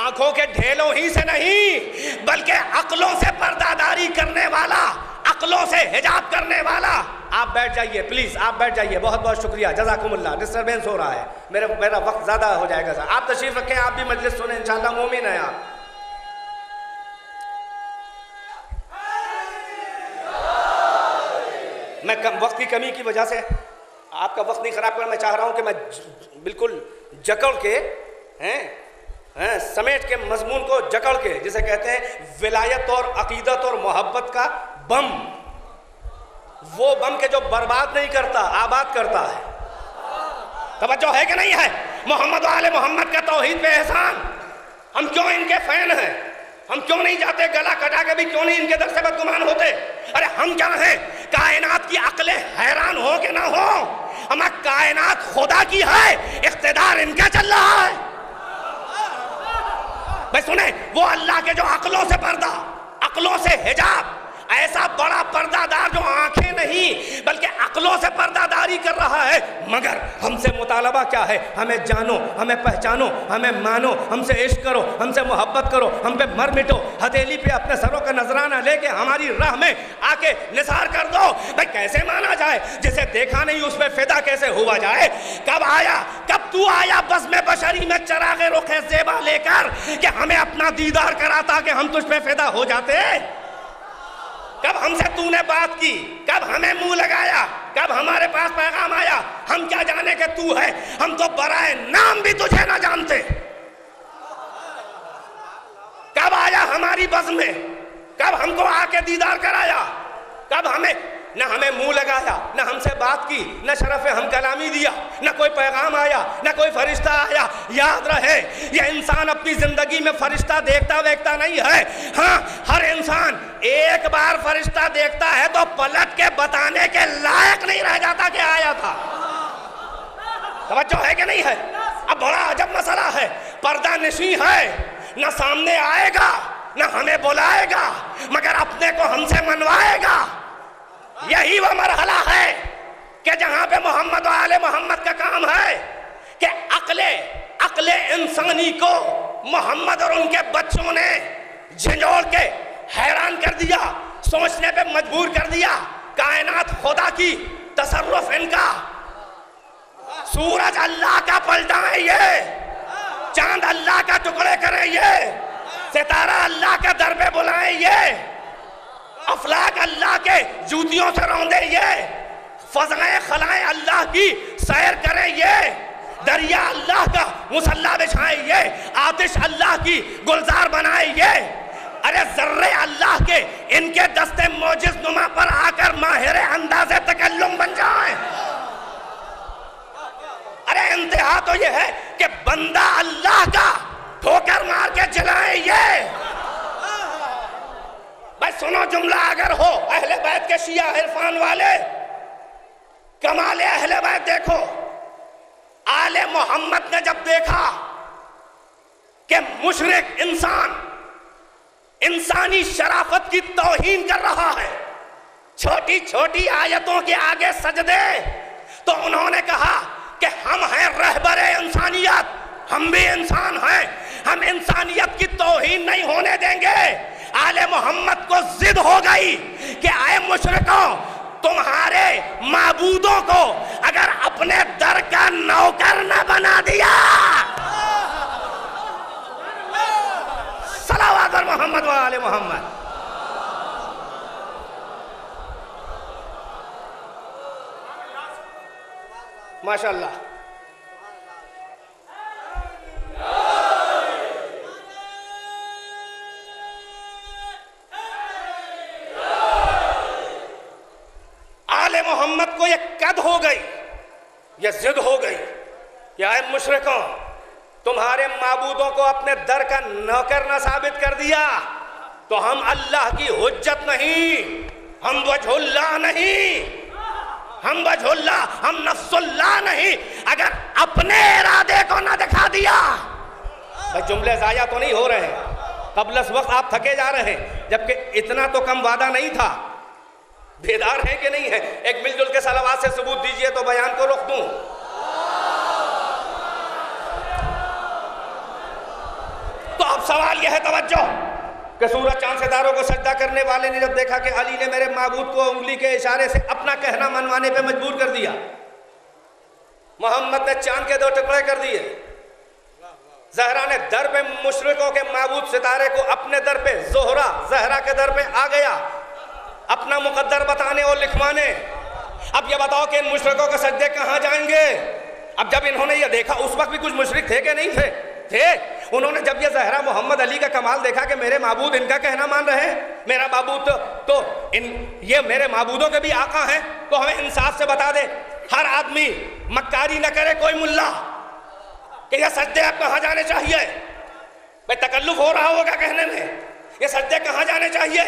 آنکھوں کے ڈھیلوں ہی سے نہیں بلکہ عقلوں سے پردہ داری کرنے والا, عقلوں سے حجاب کرنے والا. آپ بیٹھ جائیے پلیز, آپ بیٹھ جائیے. بہت بہت شکریہ, جزاکم اللہ. ڈسٹربینس ہو رہا ہے, میرا وقت زیادہ ہو جائے گا. آپ تشریف رکھیں, آپ بھی مجلس سنیں انشاءاللہ. مومن ہیں آپ. میں وقت کی کمی کی وجہ سے آپ کا وقت نہیں خراب کرنا. میں چاہ رہا ہوں کہ میں بالکل جکڑ کے سمیٹ کے مضمون کو جکڑ کے, جسے کہتے ہیں ولایت اور عقیدت اور محبت کا بم, وہ بم کے جو برباد نہیں کرتا آباد کرتا ہے. توجہ ہے کہ نہیں ہے؟ محمد و آل محمد کا توحید پہ احسان. ہم کیوں ان کے فین ہیں؟ ہم کیوں نہیں جاتے گلا کٹا کے بھی کیوں نہیں ان کے در سے بدگمان ہوتے؟ ارے ہم کیا ہیں؟ کائنات کی عقلیں حیران ہو کہ نہ ہو, ہمیں کائنات خدا کی ہے, اقتدار ان کا چل رہا ہے. بھائی سنیں, وہ اللہ کے جو عقلوں سے پردہ, عقلوں سے حجاب, ایسا بڑا پردہ دار جو آنکھیں نہیں بلکہ عقلوں سے پردہ داری کر رہا ہے. مگر ہم سے مطالبہ کیا ہے؟ ہمیں جانو, ہمیں پہچانو, ہمیں مانو, ہم سے عشق کرو, ہم سے محبت کرو, ہم پہ مر مٹو. ہتھیلی پہ اپنے سروں کا نذرانہ لے کے ہماری راہ میں آ کے نثار کر دو. بھائی کیسے مانا جائے؟ جسے دیکھا نہیں اس پہ فدا کیسے ہوا جائے؟ کب آیا, کب تو آیا بزم بشری میں چراغ رخ زیبا لے کر کہ ہمیں اپنا دیدار کراتا کہ ہم تجھ پہ فدا ہو جاتے؟ کب ہم سے تو نے بات کی؟ کب ہمیں منہ لگایا؟ کب ہمارے پاس پیغام آیا؟ ہم کیا جانے کہ تو ہے, ہم تو برائے نام بھی تجھے نہ جانتے. کب آیا ہماری بزم میں؟ کب ہم کو آ کے دیدار کرایا؟ کب ہمیں نہ ہمیں منہ لگایا, نہ ہم سے بات کی, نہ شرف ہم کلامی دیا, نہ کوئی پیغام آیا, نہ کوئی فرشتہ آیا. یاد رہے یہ انسان اپنی زندگی میں فرشتہ دیکھتا ویکھتا نہیں ہے. ہاں ہر انسان ایک بار فرشتہ دیکھتا ہے تو پلٹ کے بتانے کے لائق نہیں رہ جاتا کہ آیا تھا. توجہ ہے کہ نہیں ہے؟ اب بڑا عجب مسئلہ ہے, پردہ نشیں ہے, نہ سامنے آئے گا نہ ہمیں بلائے گا مگر اپنے کو ہم سے منوائے گا. یہی وہ مرحلہ ہے کہ جہاں پہ محمد و آل محمد کا کام ہے کہ عقل انسانی کو محمد اور ان کے بچوں نے جھنجھوڑ کے حیران کر دیا, سوچنے پہ مجبور کر دیا. کائنات خدا کی, تصرف ان کا. سورج اللہ کا پلٹائیں یہ, چاند اللہ کا ٹکڑے کریں یہ, ستارہ اللہ کے در پہ بلائیں یہ, افلاک اللہ کے جوتیوں سے روندے یہ, فضائیں خلائیں اللہ کی سیر کریں یہ, دریا اللہ کا مصلی بچھائیں یہ, آتش اللہ کی گلزار بنائیں یہ. ارے ذرے اللہ کے ان کے دستے موجز نما پر آ کر ماہر انداز تکلم بن جائیں. ارے انتہا تو یہ ہے کہ بندہ اللہ کا ٹھوکر مار کے جلائیں یہ. بھائی سنو جملہ اگر ہو اہل بیت کے شیعہ عرفان والے, کمال اہل بیت دیکھو. آل محمد نے جب دیکھا کہ مشرک انسان انسانی شرافت کی توہین کر رہا ہے, چھوٹی چھوٹی آیتوں کے آگے سجدے, تو انہوں نے کہا کہ ہم ہیں رہبر انسانیت, ہم بھی انسان ہیں, ہم انسانیت کی توہین نہیں ہونے دیں گے. آل محمد کو ضد ہو گئی کہ اے مشرکوں, تمہارے معبودوں کو اگر اپنے در کا نوکر نہ بنا دیا. صلوات محمد و آل محمد. ماشاءاللہ. محمد کو یہ قد ہو گئی, یہ ضد ہو گئی کہ اے مشرکوں, تمہارے معبودوں کو اپنے در کا نوکر نہ ثابت کر دیا تو ہم اللہ کی حجت نہیں، ہم وجہ اللہ نہیں، ہم وجہ اللہ، ہم نفس اللہ نہیں۔ اگر اپنے ارادے کو نہ دکھا دیا، بھائی جملے ضائع تو نہیں ہو رہے ہیں، قبل اس وقت آپ تھکے جا رہے ہیں، جبکہ اتنا تو کم وعدہ نہیں تھا۔ بیدار ہیں کہ نہیں ہیں؟ ایک مل جل کے صلوات سے ثبوت دیجئے تو بیان کو رخ دوں۔ تو اب سوال یہ ہے، توجہ، کہ سورج چاند ستاروں کو سجدہ کرنے والے نے جب دیکھا کہ علی نے میرے معبود کو انگلی کے اشارے سے اپنا کہنا منوانے پہ مجبور کر دیا، محمد نے چاند کے 2 ٹکڑے کر دیے، زہرا نے در پہ مشرکوں کے معبود ستارے کو اپنے در پہ، زہرا کے در پہ آ گیا اپنا مقدر بتانے اور لکھوانے۔ اب یہ بتاؤ کہ ان مشرکوں کے سجدے کہاں جائیں گے؟ اب جب انہوں نے یہ دیکھا، اس وقت بھی کچھ مشرک تھے کہ نہیں تھے؟ انہوں نے جب یہ زہرا محمد علی کا کمال دیکھا کہ میرے معبود ان کا کہنا مان رہے ہیں، میرا معبود تو یہ میرے معبودوں کے بھی آقا ہیں، تو ہمیں انصاف سے بتا دے، ہر آدمی مکاری نہ کرے کوئی ملا کہ یہ سجدے اب کہاں جانے چاہیے۔ بھئی تکلف ہو رہا ہوگا کہنے میں، یہ سجدے کہاں جانے چاہیے۔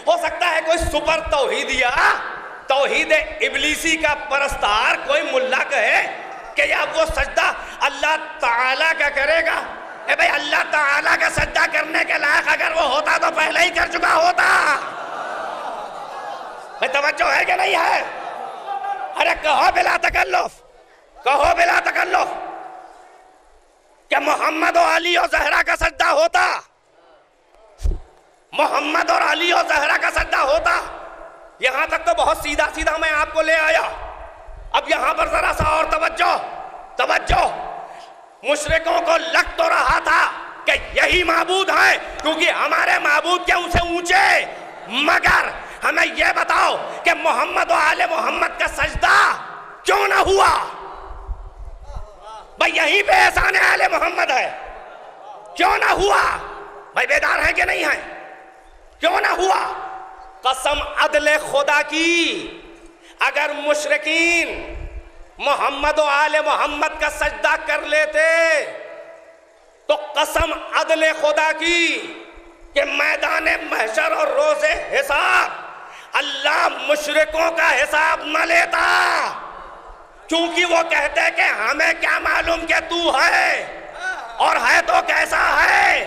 ہو سکتا ہے کوئی سپر توحید ابلیسی کا پرستار کوئی ملا کہے کہ یا وہ سجدہ اللہ تعالیٰ کا کرے گا۔ اے بھئی اللہ تعالیٰ کا سجدہ کرنے کے لائق اگر وہ ہوتا تو پہلے ہی کر چکا ہوتا۔ بھئی توجہ ہے کہ نہیں ہے؟ ارے کہو بلا تکلف، کہو بلا تکلف کہ محمد و علی و زہرا کا سجدہ ہوتا، محمد اور علی اور زہرا کا سجدہ ہوتا۔ یہاں تک تو بہت سیدھا میں آپ کو لے آیا۔ اب یہاں پر ذرا سا اور توجہ، مشرکوں کو لگ تو رہا تھا کہ یہی معبود ہیں کیونکہ ہمارے معبود کے ان سے اونچے، مگر ہمیں یہ بتاؤ کہ محمد و آل محمد کا سجدہ کیوں نہ ہوا؟ بھئی یہیں پہ احسان آل محمد ہے، کیوں نہ ہوا؟ بھئی بیدار ہیں کہ نہیں ہیں؟ کیوں نہ ہوا؟ قسم عدل خدا کی، اگر مشرکین محمد و آل محمد کا سجدہ کر لیتے تو قسم عدل خدا کی کہ میدان محشر اور روز حساب اللہ مشرکوں کا حساب نہ لیتا، کیونکہ وہ کہتے کہ ہمیں کیا معلوم کہ تو ہے، اور ہے تو کیسا ہے،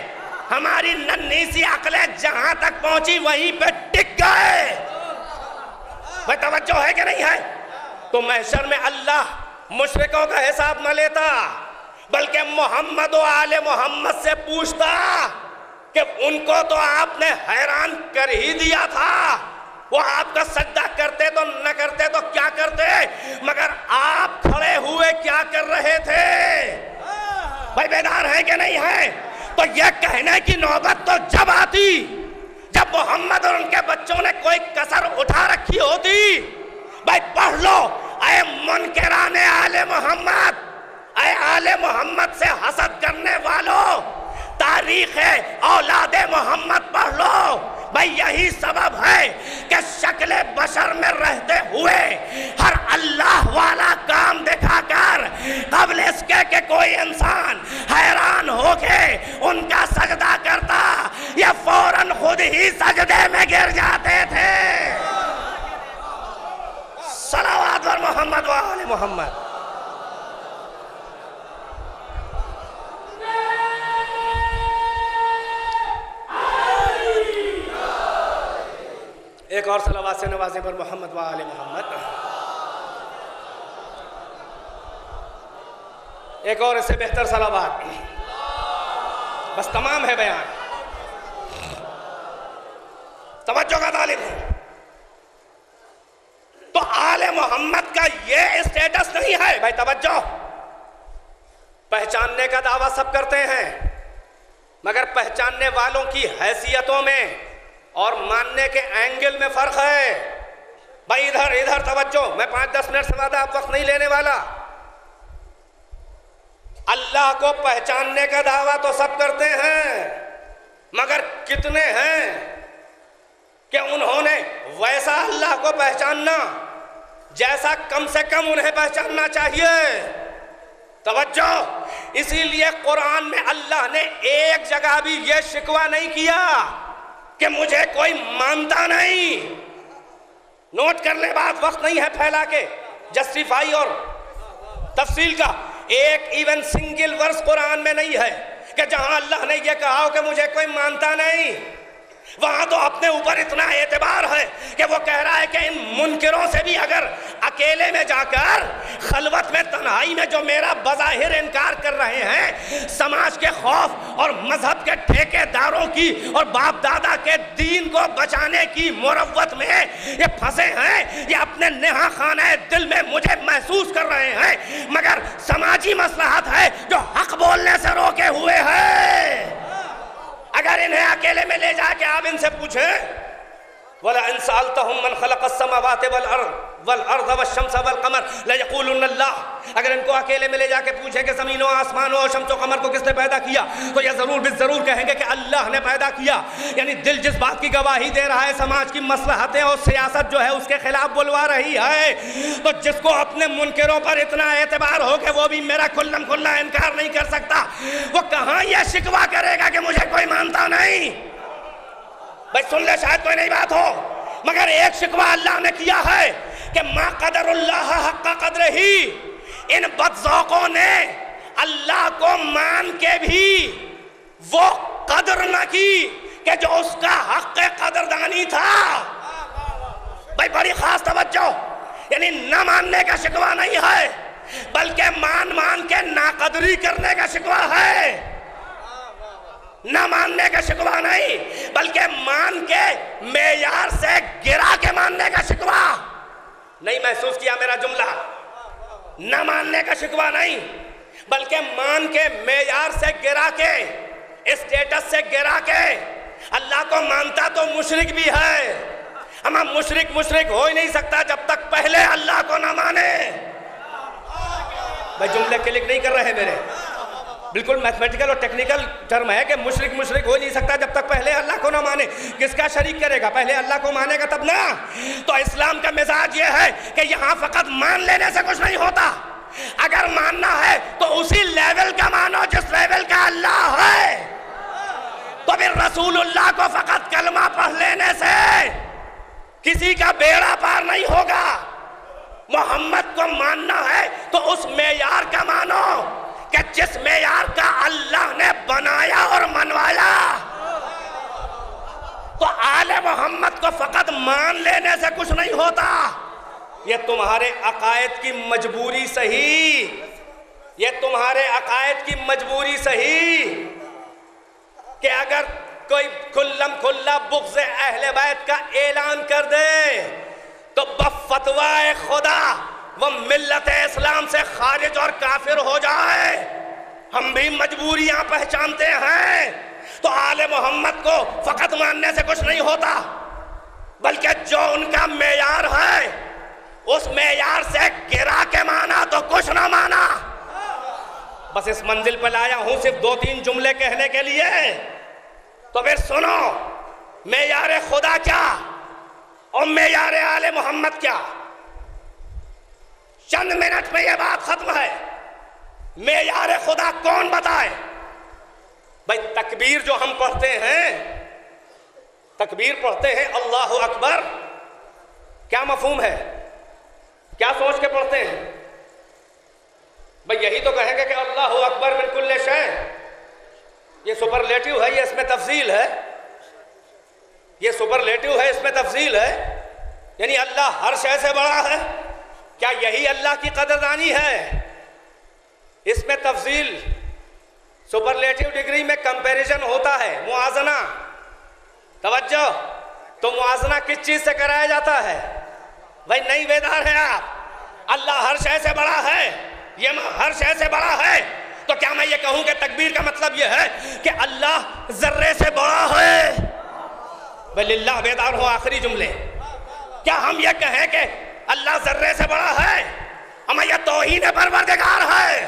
ہماری ننھی سی عقلیں جہاں تک پہنچی وہیں پہ ٹک گئے۔ بھئی توجہ ہے کہ نہیں ہے؟ تو محشر میں اللہ مشرکوں کا حساب نہ لیتا، بلکہ محمد و آل محمد سے پوچھتا کہ ان کو تو آپ نے حیران کر ہی دیا تھا، وہ آپ کا سجدہ کرتے تو نہ کرتے تو کیا کرتے، مگر آپ کھڑے ہوئے کیا کر رہے تھے؟ بھائی بیدار ہے کہ نہیں ہے؟ تو یہ کہنے کی نوبت تو جب آتی جب محمد اور ان کے بچوں نے کوئی کسر اٹھا رکھی ہوتی۔ بھائی پڑھ لو، اے منکران آل محمد، اے آل محمد سے حسد کرنے والوں، تاریخ اولاد محمد پڑھ لو۔ بھائی یہی سبب ہے کہ شکل بشر میں رہتے ہوئے ہر اللہ والا کام دکھا کر قبل اس کے کہ کوئی انسان حیران ہو کے ان کا سجدہ کرتا، یہ فوراً خود ہی سجدے میں گر جاتے تھے۔ صلوات بر محمد و آل محمد۔ ایک اور صلوات سے نوازیں پر محمد و آل محمد۔ ایک اور اس سے بہتر صلوات، بس تمام ہے بیان، توجہ کا طالب ہے۔ تو آل محمد کا یہ اسٹیٹس نہیں ہے، بھائی توجہ، پہچاننے کا دعویٰ سب کرتے ہیں، مگر پہچاننے والوں کی حیثیتوں میں اور ماننے کے اینگل میں فرق ہے۔ بھائی ادھر توجہ، میں 5-10 منٹ سے زیادہ آپ وقت نہیں لینے والا۔ اللہ کو پہچاننے کا دعویٰ تو سب کرتے ہیں، مگر کتنے ہیں کہ انہوں نے ویسا اللہ کو پہچاننا جیسا کم سے کم انہیں پہچاننا چاہیے۔ توجہ، اسی لیے قرآن میں اللہ نے ایک جگہ بھی یہ شکوہ نہیں کیا کہ مجھے کوئی مانتا نہیں. نوٹ کر لے بات، وقت نہیں ہے پھیلا کے جسٹیفائی اور تفصیل کا. ایک ایون سنگل ورس قرآن میں نہیں ہے کہ جہاں اللہ نے یہ کہا ہو کہ مجھے کوئی مانتا نہیں. وہاں تو اپنے اوپر اتنا اعتبار ہے کہ وہ کہہ رہا ہے کہ ان منکروں سے بھی اگر اکیلے میں جا کر خلوت میں تنہائی میں جو میرا بظاہر انکار کر رہے ہیں، سماج کے خوف اور مذہب کے ٹھیکے داروں کی اور باپ دادا کے دین کو بچانے کی مروت میں یہ پھنسے ہیں، یہ اپنے نہا خانہ دل میں مجھے محسوس کر رہے ہیں، مگر سماجی مصلحت ہے جو حق بولنے سے روکے ہوئے ہے. اگر انہیں اکیلے میں لے جا کے آپ ان سے پوچھیں وَلَئِن سَأَلْتَهُم مَّنْ خَلَقَ السَّمَاوَاتِ وَالْأَرْضَ وَالشَّمْسَ وَالْقَمَرَ لَيَقُولُنَّ اللَّهُ. اگر ان کو اکیلے میں لے جا کے پوچھیں کہ زمین و آسمان و شمس و قمر کو کس نے پیدا کیا، تو یہ ضرور بالضرور کہیں گے کہ اللہ نے پیدا کیا. یعنی دل جس بات کی گواہی دے رہا ہے سماج کی مصلحتیں اور سیاست جو ہے اس کے خلاف بلوا رہی ہے، تو جس کو اپنے منکروں پر اتنا اعتبار ہو کہ وہ بھی میرا کھلم کھلا انکار نہیں کر سکتا، وہ کہاں یہ شکوہ کرے گا کہ مجھے کوئی مانتا نہیں. بھائی سن لے، شاید کوئی نئی بات ہو، مگر ایک شکوہ اللہ نے کیا ہے کہ ما قدر اللہ حق قدر ہی. ان بدذوقوں نے اللہ کو مان کے بھی وہ قدر نہ کی کہ جو اس کا حق قدردانی تھا. بھائی بڑی خاص توجہ، یعنی نہ ماننے کا شکوہ نہیں ہے بلکہ مان کے ناقدری کرنے کا شکوہ ہے. نہ ماننے کا شکوہ نہیں بلکہ مان کے معیار سے گرا کے ماننے کا شکوہ. نہیں محسوس کیا میرا جملہ؟ نہ ماننے کا شکوہ نہیں بلکہ مان کے معیار سے گرا کے، اسٹیٹس سے گرا کے. اللہ کو مانتا تو مشرک بھی ہے، اما مشرک ہو ہی نہیں سکتا جب تک پہلے اللہ کو نہ مانے. بھائی جملے کلک نہیں کر رہے میرے، بالکل میتھمیٹیکل اور ٹیکنیکل ٹرم ہے کہ مشرک ہو نہیں سکتا جب تک پہلے اللہ کو نہ مانے. کس کا شریک کرے گا؟ پہلے اللہ کو مانے گا تب نا. تو اسلام کا مزاج یہ ہے کہ یہاں فقط مان لینے سے کچھ نہیں ہوتا. اگر ماننا ہے تو اسی لیول کا مانو جس لیول کا اللہ ہے. تو پھر رسول اللہ کو فقط کلمہ پڑھ لینے سے کسی کا بیڑا پار نہیں ہوگا. محمد کو ماننا ہے تو اس معیار کا مانو کہ جس معیار کا اللہ نے بنایا اور منوایا. تو آل محمد کو فقط مان لینے سے کچھ نہیں ہوتا. یہ تمہارے عقائد کی مجبوری صحیح، یہ تمہارے عقائد کی مجبوری صحیح کہ اگر کوئی کھلم کھلا بغض اہل بیت کا اعلان کر دے تو بفتوائے خدا وہ ملت اسلام سے خارج اور کافر ہو جائے. ہم بھی مجبوریاں پہچانتے ہیں. تو آل محمد کو فقط ماننے سے کچھ نہیں ہوتا بلکہ جو ان کا معیار ہے اس معیار سے گرا کے مانا تو کچھ نہ مانا. بس اس منزل پہ لایا ہوں صرف 2-3 جملے کہنے کے لیے. تو پھر سنو، معیار خدا کیا اور معیار آل محمد کیا. چند منٹ میں یہ بات ختم ہے. معیار خدا کون بتائے؟ بھائی تکبیر جو ہم پڑھتے ہیں، تکبیر پڑھتے ہیں اللہ اکبر، کیا مفہوم ہے؟ کیا سوچ کے پڑھتے ہیں؟ بھئی یہی تو کہیں گے کہ اللہ اکبر من کل شے. یہ سپرلیٹیو ہے، یہ اس میں تفضیل ہے، یہ سپرلیٹیو ہے، اس میں تفضیل ہے. یعنی اللہ ہر شے سے بڑا ہے. کیا یہی اللہ کی قدردانی ہے؟ اس میں تفضیل، سپرلیٹیو ڈگری میں کمپیریزن ہوتا ہے، موازنہ. توجہ، تو موازنہ کس چیز سے کرایا جاتا ہے؟ بھائی نہیں بیدار ہے آپ؟ اللہ ہر شے سے بڑا ہے، یہ ہر شے سے بڑا ہے. تو کیا میں یہ کہوں کہ تکبیر کا مطلب یہ ہے کہ اللہ ذرے سے بڑا ہے؟ بھائی للہ بیدار ہو. آخری جملے، کیا ہم یہ کہیں کہ اللہ ذرے سے بڑا ہے؟ ہمیں یہ توہین پروردگار ہے.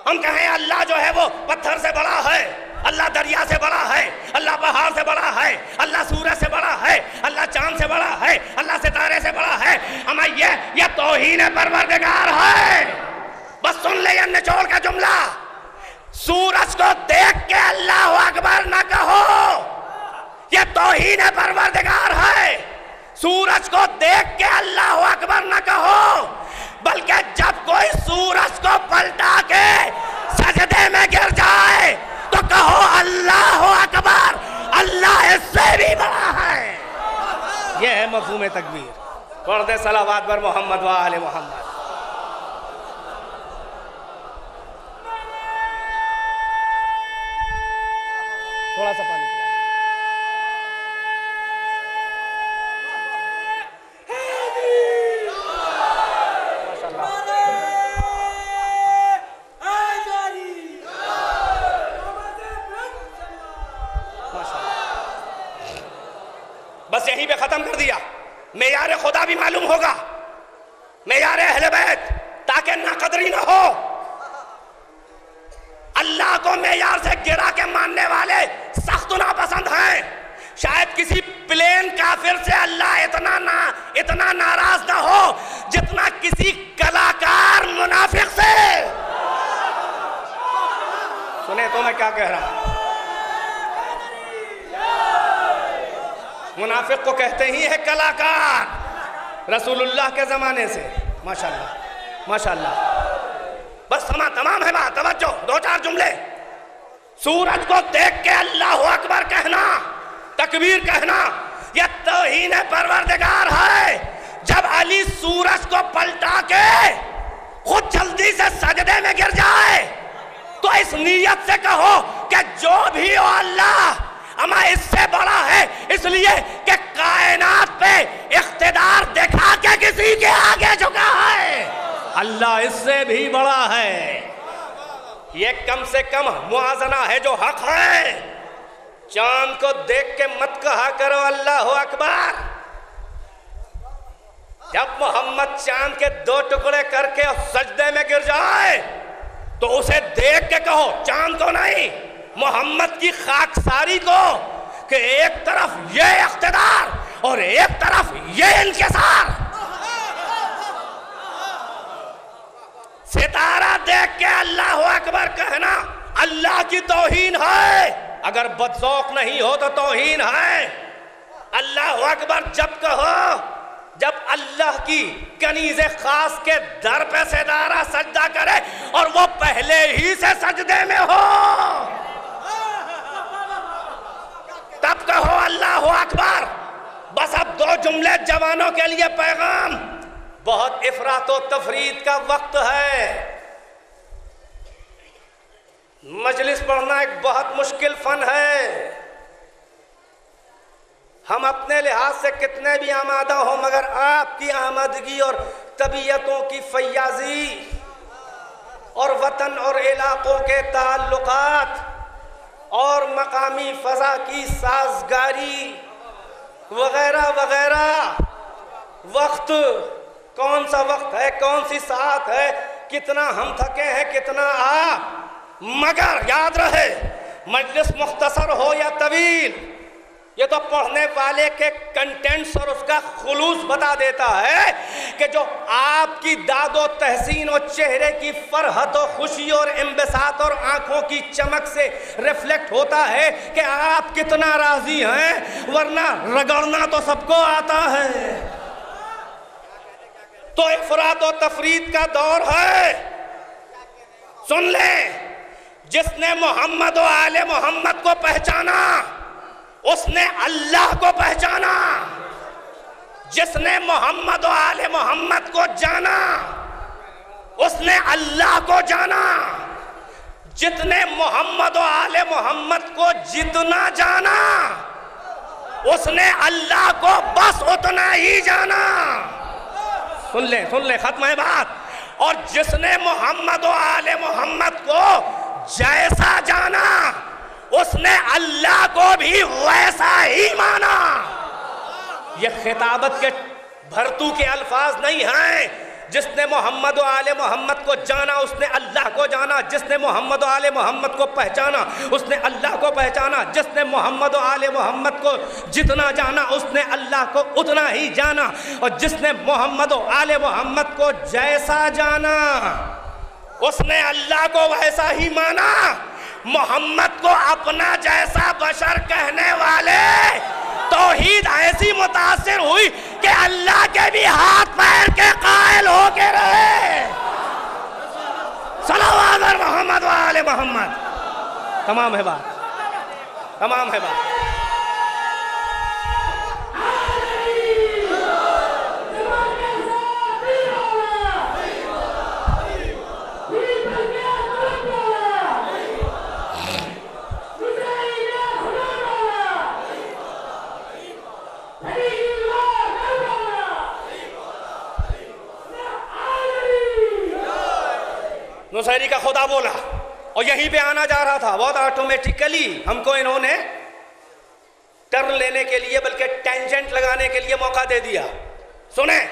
ہم کہیں اللہ جو ہے وہ پتھر سے بڑا ہے، اللہ دریا سے بڑا ہے، اللہ پہاڑ سے بڑا ہے، اللہ سورج سے بڑا ہے، اللہ چاند سے بڑا ہے، اللہ ستارے سے بڑا ہے. ہمیں یہ توہین پروردگار ہے. بس سن لے، یہ نچوڑ کا جملہ، سورج کو دیکھ کے اللہ اکبر نہ کہو، یہ توہین پروردگار ہے۔ سورج کو دیکھ کے اللہ اکبر نہ کہو، بلکہ جب کوئی سورج کو پلٹا کے سجدے میں گر جائے تو کہو اللہ اکبر، اللہ اس سے بھی بڑا ہے۔ یہ ہے مفہوم تکبیر۔ پڑھ دے صلوات بر محمد و آل محمد۔ تھوڑا سا پانی پیا۔ بس یہیں پہ ختم کر دیا۔ معیار خدا بھی معلوم ہوگا، معیار اہل بیت، تاکہ ناقدری نہ ہو۔ اللہ کو معیار سے گرا کے ماننے والے سخت ناپسند ہیں۔ شاید کسی پلین کافر سے اللہ اتنا ناراض نہ ہو جتنا کسی کلاکار منافق سے۔ سنیں تو میں کیا کہہ رہا ہوں؟ منافق کو کہتے ہی ہے کلاکار، رسول اللہ کے زمانے سے۔ ماشاءاللہ ماشاءاللہ۔ بس تمام ہے بات، توجہ، دو چار جملے۔ سورج کو دیکھ کے اللہ اکبر کہنا، تکبیر کہنا، یہ توہین پروردگار ہے۔ جب علی سورج کو پلٹا کے خود جلدی سے سجدے میں گر جائے تو اس نیت سے کہو کہ جو بھی ہو اللہ ہمیں اس سے بڑا ہے، اس لیے کہ کائنات پہ اقتدار دکھا کے کسی کے آگے جھکا ہے، اللہ اس سے بھی بڑا ہے۔ یہ کم سے کم موازنہ ہے جو حق ہے۔ چاند کو دیکھ کے مت کہا کرو اللہ اکبر۔ جب محمد چاند کے 2 ٹکڑے کر کے سجدے میں گر جائے تو اسے دیکھ کے کہو، چاند کو نہیں، محمد کی خاکساری کو، کہ ایک طرف یہ اقتدار اور ایک طرف یہ انکسار۔ ستارہ دیکھ کے اللہ اکبر کہنا اللہ کی توہین ہے، اگر بدذوق نہیں ہو تو توہین ہے۔ اللہ اکبر جب کہو جب اللہ کی کنیز خاص کے در پہ ستارہ سجدہ کرے اور وہ پہلے ہی سے سجدے میں ہو، تب کہو اللہ اکبر۔ بس اب 2 جملے جوانوں کے لیے پیغام۔ بہت افراط و تفرید کا وقت ہے۔ مجلس پڑھنا ایک بہت مشکل فن ہے۔ ہم اپنے لحاظ سے کتنے بھی آمادہ ہوں، مگر آپ کی آمادگی اور طبیعتوں کی فیاضی اور وطن اور علاقوں کے تعلقات اور مقامی فضا کی سازگاری وغیرہ وغیرہ، وقت کون سا وقت ہے، کون سی ساعت ہے، کتنا ہم تھکے ہیں، کتنا آپ، مگر یاد رہے مجلس مختصر ہو یا طویل، یہ تو پڑھنے والے کے کنٹینٹس اور اس کا خلوص بتا دیتا ہے کہ جو آپ کی داد و تحسین اور چہرے کی فرحت و خوشی اور انبساط اور آنکھوں کی چمک سے ریفلیکٹ ہوتا ہے کہ آپ کتنا راضی ہیں، ورنہ رگڑنا تو سب کو آتا ہے۔ تو افراط و تفرید کا دور ہے۔ سن لیں، جس نے محمد و آل محمد کو پہچانا اس نے اللہ کو پہچانا، جس نے محمد و آل محمد کو جانا اس نے اللہ کو جانا، جتنے محمد و آل محمد کو جتنا جانا اس نے اللہ کو بس اتنا ہی جانا۔ سن لیں ختم ہے بات۔ اور جس نے محمد و آل محمد کو جیسا جانا اس نے اللہ کو بھی ویسا ہی مانا۔ یہ خطابت کے بھرتو کے الفاظ نہیں ہیں۔ جس نے محمد و آل محمد کو جانا اس نے اللہ کو جانا، جس نے محمد و آل محمد کو پہچانا اس نے اللہ کو پہچانا، جس نے محمد و آل محمد کو جتنا جانا اس نے اللہ کو اتنا ہی جانا، اور جس نے محمد و آل محمد کو جیسا جانا اس نے اللہ کو ویسا ہی مانا. محمد کو اپنا جیسا بشر کہنے والے توحید ایسی متاثر ہوئی کہ اللہ کے بھی ہاتھ پیر کے قائل ہو کے رہے. صلوات علی محمد و آل محمد. تمام ہے بات, تمام ہے بات. نصیری کا خدا بولا اور یہیں پہ آنا جا رہا تھا. بہت آٹومیٹیکلی ہم کو انہوں نے ٹرن لینے کے لیے بلکہ ٹینجنٹ لگانے کے لیے موقع دے دیا. سنیں,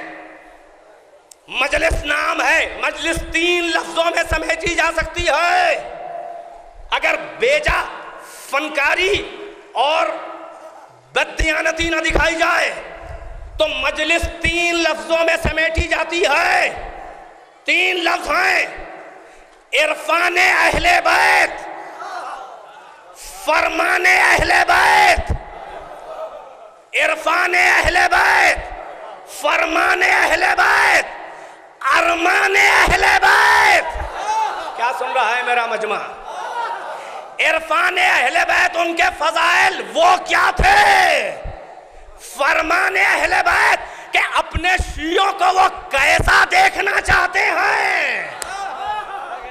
مجلس نام ہے, مجلس 3 لفظوں میں سمیٹی جا سکتی ہے. اگر بیجا فنکاری اور بددیانتی نہ دکھائی جائے تو مجلس 3 لفظوں میں سمیٹی جاتی ہے. 3 لفظ ہیں: عرفان اہل بیت, فرمان اہل بیت. عرفان اہل بیت, فرمان اہل بیت, ارمان اہل بیت. کیا سن رہا ہے میرا مجمع؟ عرفان اہل بیت ان کے فضائل وہ کیا تھے؟ فرمان اہل بیت کہ اپنے شیعوں کو وہ کیسا دیکھنا چاہتے ہیں.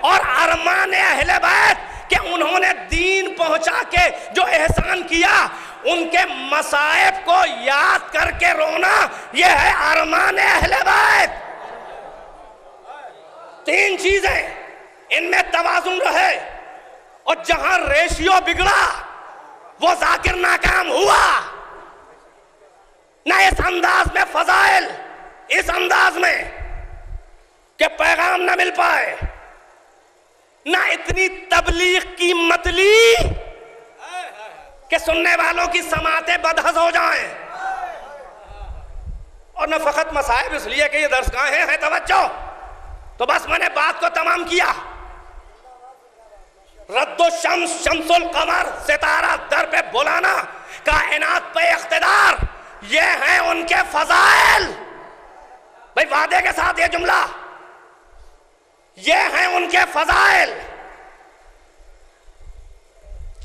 اور ارمان اہل بیت کہ انہوں نے دین پہنچا کے جو احسان کیا ان کے مصائب کو یاد کر کے رونا, یہ ہے ارمان اہل بیت. 3 چیزیں ان میں توازن رہے, اور جہاں ریشیو بگڑا وہ ذاکر ناکام ہوا. نہ اس انداز میں فضائل, اس انداز میں کہ پیغام نہ مل پائے, نہ اتنی تبلیغ کی متلی کہ سننے والوں کی سماعتیں بدحض ہو جائیں, اور نہ فقط مصائب اس لیے کہ یہ درسگاہیں ہیں. توجہ, تو بس میں نے بات کو تمام کیا. رد الشمس, شمس القمر, ستارہ در پہ بلانا, کائنات پہ اقتدار, یہ ہیں ان کے فضائل. بھئی وعدے کے ساتھ یہ جملہ, یہ ہیں ان کے فضائل.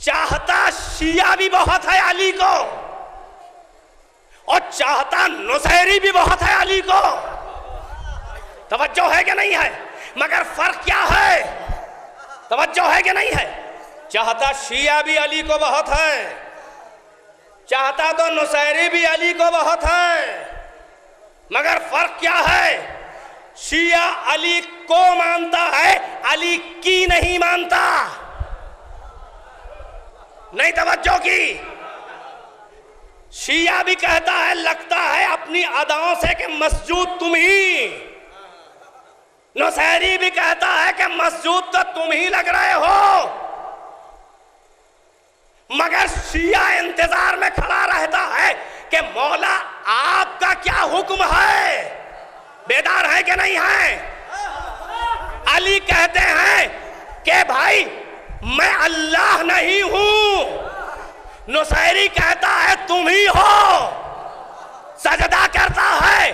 چاہتا شیعہ بھی بہت ہے علی کو, اور چاہتا نصیری بھی بہت ہے علی کو. توجہ ہے کہ نہیں ہے؟ مگر فرق کیا ہے؟ توجہ ہے کہ نہیں ہے؟ چاہتا شیعہ بھی علی کو بہت ہے, چاہتا تو نصیری بھی علی کو بہت ہے, مگر فرق کیا ہے؟ شیعہ علی کو مانتا ہے, علی کی نہیں مانتا. نہیں توجہ کی. شیعہ بھی کہتا ہے, لگتا ہے اپنی اداؤں سے کہ مسجود تم ہی. نصیری بھی کہتا ہے کہ مسجود تو تم ہی لگ رہے ہو. مگر شیعہ انتظار میں کھڑا رہتا ہے کہ مولا آپ کا کیا حکم ہے. بیدار ہے کہ نہیں ہے؟ علی کہتے ہیں کہ بھائی میں اللہ نہیں ہوں. نصیری کہتا ہے تم ہی ہو. سجدہ کرتا ہے.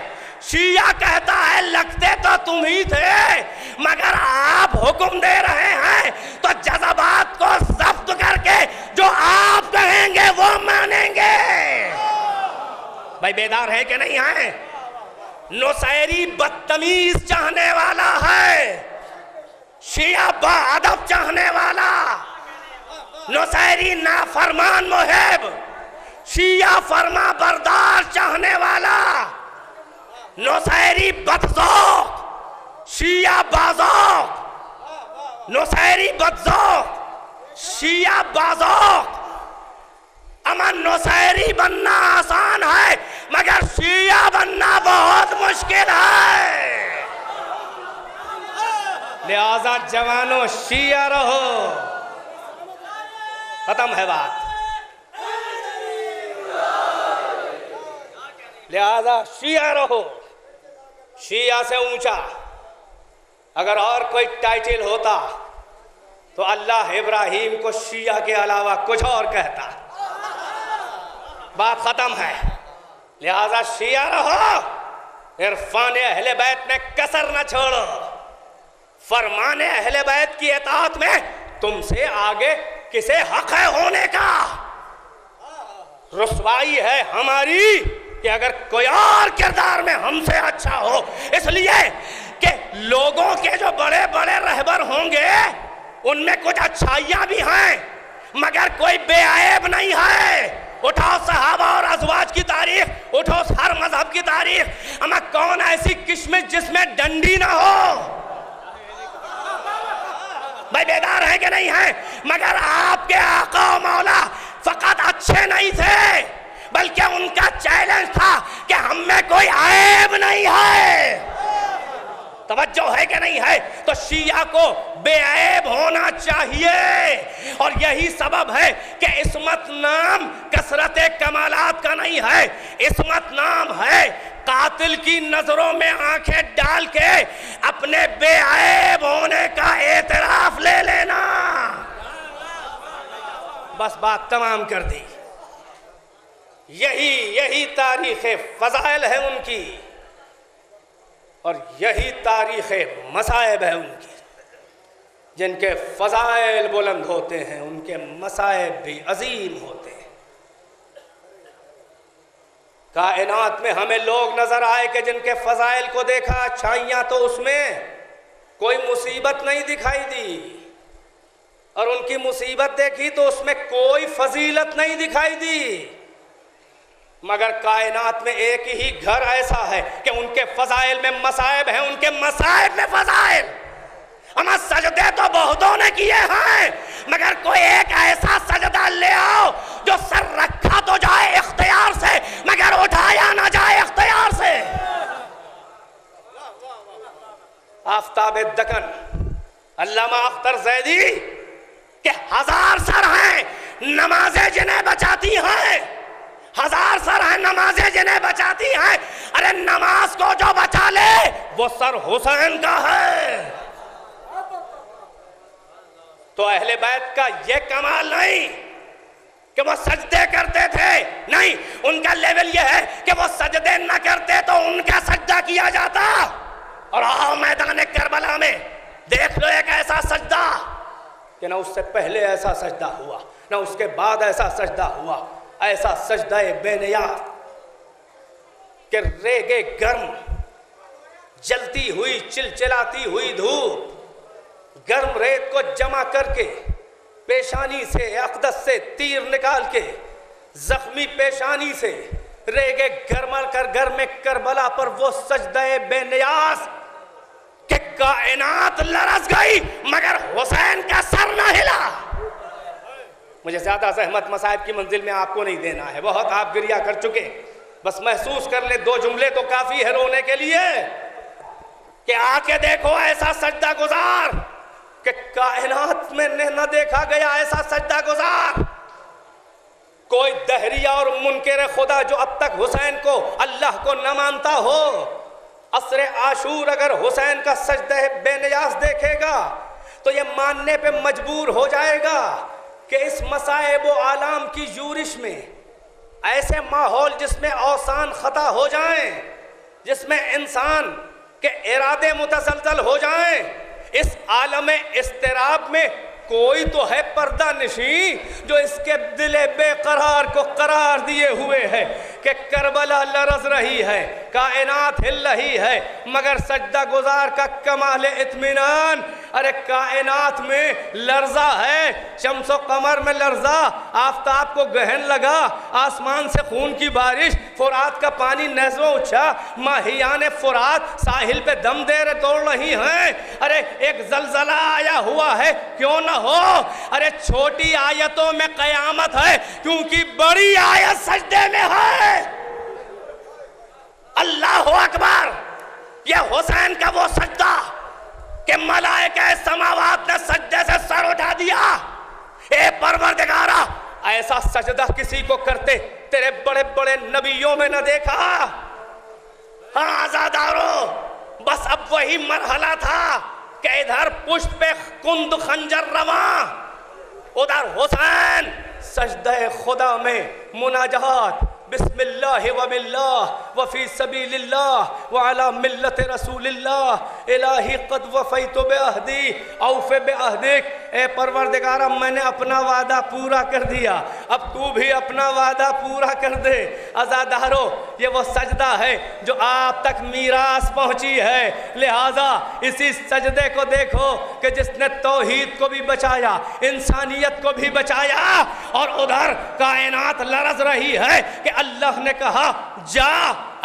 شیعہ کہتا ہے لگتے تو تم ہی تھے, مگر آپ حکم دے رہے ہیں تو جذبات کو ضبط کر کے جو آپ کہیں گے وہ مانیں گے. بھائی بیدار ہے کہ نہیں ہے؟ نصیری بدتمیز چاہنے والا ہے, شیعہ با ادب چاہنے والا. نصیری نافرمان محب, شیعہ فرما بردار چاہنے والا. نصیری بدذوق, شیعہ بازوق. نصیری بدذوق, شیعہ بازوق. امن نصیری بننا آسان ہے, مگر شیعہ بننا بہت مشکل ہے. لہذا جوانوں شیعہ رہو. ختم ہے بات. لہذا شیعہ رہو, شیعہ سے اونچا اگر اور کوئی ٹائٹل ہوتا تو اللہ ابراہیم کو شیعہ کے علاوہ کچھ اور کہتا. بات ختم ہے. لہذا شیعہ رہو، عرفان اہل بیت میں کسر نہ چھوڑو، فرمان اہل بیت کی اطاعت میں تم سے آگے کسے حق ہے ہونے کا؟ رسوائی ہے ہماری کہ اگر کوئی اور کردار میں ہم سے اچھا ہو، اس لیے کہ لوگوں کے جو بڑے بڑے رہبر ہوں گے ان میں کچھ اچھائیاں بھی ہیں مگر کوئی بے عیب نہیں ہے. اٹھاؤ صحابہ اور ازواج کی تاریخ، اٹھاؤ ہر مذہب کی تاریخ، اما کون ایسی کشمش جس میں ڈنڈی نہ ہو؟ بھائی بیدار ہیں کہ نہیں ہیں؟ مگر آپ کے آقا و مولا فقط اچھے نہیں تھے بلکہ ان کا چیلنج تھا کہ ہم میں کوئی عیب نہیں ہے. توجہ ہے کہ نہیں ہے؟ تو شیعہ کو بے عیب ہونا چاہیے، اور یہی سبب ہے کہ عصمت نام کثرت کمالات کا نہیں ہے. عصمت نام ہے قاتل کی نظروں میں آنکھیں ڈال کے اپنے بے عیب ہونے کا اعتراف لے لینا. بس بات تمام کر دی. یہی تاریخ فضائل ہے ان کی، اور یہی تاریخ مصائب ہے ان کی. جن کے فضائل بلند ہوتے ہیں ان کے مصائب بھی عظیم ہوتے ہیں. کائنات میں ہمیں لوگ نظر آئے کہ جن کے فضائل کو دیکھا اچھائیاں تو اس میں کوئی مصیبت نہیں دکھائی دی، اور ان کی مصیبت دیکھی تو اس میں کوئی فضیلت نہیں دکھائی دی. مگر کائنات میں ایک ہی گھر ایسا ہے کہ ان کے فضائل میں مصائب ہیں، ان کے مصائب میں فضائل. اما سجدے تو بہتوں نے کیے ہیں مگر کوئی ایک ایسا سجدہ لے آؤ جو سر رکھا تو جائے اختیار سے مگر اٹھایا نہ جائے اختیار سے. آفتاب دکن علامہ اختر زیدی کہ 1000 سر ہیں نمازیں جنہیں بچاتی ہیں، 1000 سر ہیں نمازیں جنہیں بچاتی ہیں. ارے نماز کو جو بچا لے وہ سر حسین کا ہے. تو اہل بیت کا یہ کمال نہیں کہ وہ سجدے کرتے تھے، نہیں، ان کا لیول یہ ہے کہ وہ سجدے نہ کرتے تو ان کا سجدہ کیا جاتا. اور آؤ میدان کربلا میں دیکھ لو ایک ایسا سجدہ کہ نہ اس سے پہلے ایسا سجدہ ہوا نہ اس کے بعد ایسا سجدہ ہوا. ایسا سجدہ بے نیاز کہ ریگے گرم، جلتی ہوئی چلچلاتی ہوئی دھوپ، گرم ریت کو جمع کر کے پیشانی سے اقدس سے تیر نکال کے زخمی پیشانی سے ریگے گرما کر گرم کربلا پر وہ سجدہ بے نیاز کہ کائنات لرز گئی مگر حسین کا سر نہ ہلا. مجھے زیادہ زحمت مصائب کی منزل میں آپ کو نہیں دینا ہے، بہت آپ گریا کر چکے. بس محسوس کر لیں 2 جملے تو کافی ہے رونے کے لیے کہ آ کے دیکھو ایسا سجدہ گزار کہ کائنات میں نہ دیکھا گیا ایسا سجدہ گزار. کوئی دہریہ اور منکر خدا جو اب تک حسین کو اللہ کو نہ مانتا ہو، عصر عاشور اگر حسین کا سجدہ بے نیاز دیکھے گا تو یہ ماننے پہ مجبور ہو جائے گا کہ اس مصائب و آلام کی یورش میں ایسے ماحول جس میں اوثان خطا ہو جائیں، جس میں انسان کے ارادے متزلزل ہو جائیں، اس عالم اضطراب میں کوئی تو ہے پردہ نشین جو اس کے دل بے قرار کو قرار دیے ہوئے ہے کہ کربلا لرز رہی ہے، کائنات ہل رہی ہے مگر سجدہ گزار کا کمال اطمینان. ارے کائنات میں لرزہ ہے، شمس و قمر میں لرزہ، آفتاب کو گہن لگا، آسمان سے خون کی بارش، فرات کا پانی نہروں اچھا، ماہیان فرات ساحل پہ دم دے رہے دوڑ رہی ہیں. ارے ایک زلزلہ آیا ہوا ہے، کیوں نہ ہو؟ ارے چھوٹی آیتوں میں قیامت ہے کیونکہ بڑی آیت سجدے میں ہے. اللہ اکبر. یہ حسین کا وہ سجدہ کہ ملائکہ سماوات نے سجدے سے سر اٹھا دیا. اے پروردگارا ایسا سجدہ کسی کو کرتے تیرے بڑے بڑے نبیوں میں نہ دیکھا. ہاں آزادارو، بس اب وہی مرحلہ تھا کہ ادھر پشت پہ کند خنجر رواں، ادھر حسین سجدہ خدا میں مناجات، بسم اللہ و باللہ وفی سبیل اللہ وعلی ملت رسول اللہ، الہی قد وفیت بعہدی اوف بعہدک، اے پروردگارہ میں نے اپنا وعدہ پورا کر دیا، اب تو بھی اپنا وعدہ پورا کر دے۔ عزادارو یہ وہ سجدہ ہے جو آپ تک میراث پہنچی ہے، لہٰذا اسی سجدے کو دیکھو کہ جس نے توحید کو بھی بچایا، انسانیت کو بھی بچایا، اور ادھر کائنات لرز رہی ہے کہ اللہ نے کہا جا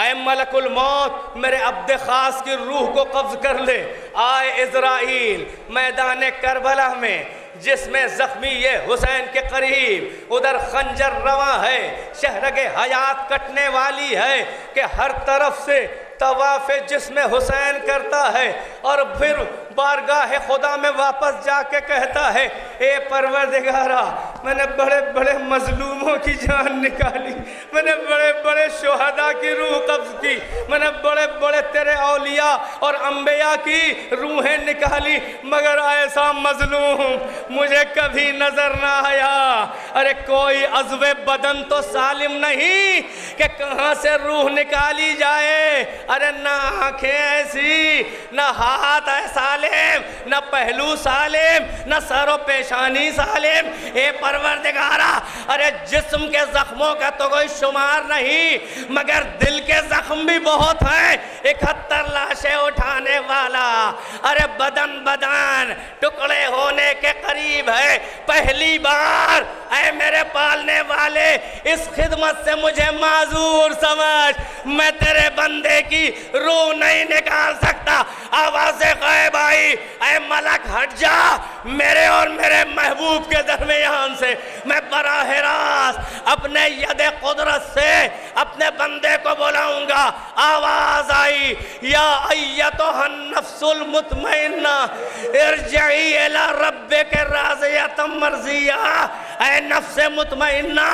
اے ملک الموت میرے عبد خاص کی روح کو قبض کر لے۔ آئے اسرائیل میدان کربلا میں جس میں زخمی یہ حسین کے قریب، ادھر خنجر رواں ہے، شہرگ حیات کٹنے والی ہے کہ ہر طرف سے طواف جسم حسین کرتا ہے، اور پھر بارگاہ خدا میں واپس جا کے کہتا ہے اے پروردگارہ میں نے بڑے بڑے مظلوموں کی جان نکالی، میں نے بڑے بڑے شہداء کی روح قبض کی، میں نے بڑے بڑے تیرے اولیاء اور انبیاء کی روحیں نکالی، مگر ایسا مظلوم مجھے کبھی نظر نہ آیا۔ ارے کوئی عضو بدن تو سالم نہیں کہ کہاں سے روح نکالی جائے، ارے نہ آنکھیں ایسی، نہ ہاتھ سالم، نہ پہلو سالم، نہ سر و پیشانی سالم۔ اے پروردگارہ ارے جسم کے زخموں کا تو کوئی شمار نہیں، مگر دل کے زخم بھی بہت ہیں، 71 لاشیں اٹھانے والا، ارے بدن ٹکڑے ہونے کے قریب ہے۔ پہلی بار اے میرے پالنے والے اس خدمت سے مجھے معذور سمجھ، میں تیرے بندے کی روح نہیں نکال سکتا۔ آواز غیب آئی اے ملک ہٹ جا میرے اور میرے محبوب کے درمیان سے، میں براہ راست اپنے ید قدرت سے اپنے بندے کو بلاؤں گا۔ آواز آئی یا ایتھا النفس المطمئنہ ارجعی الی ربک راضیۃ مرضیہ، اے نفس مطمئنہ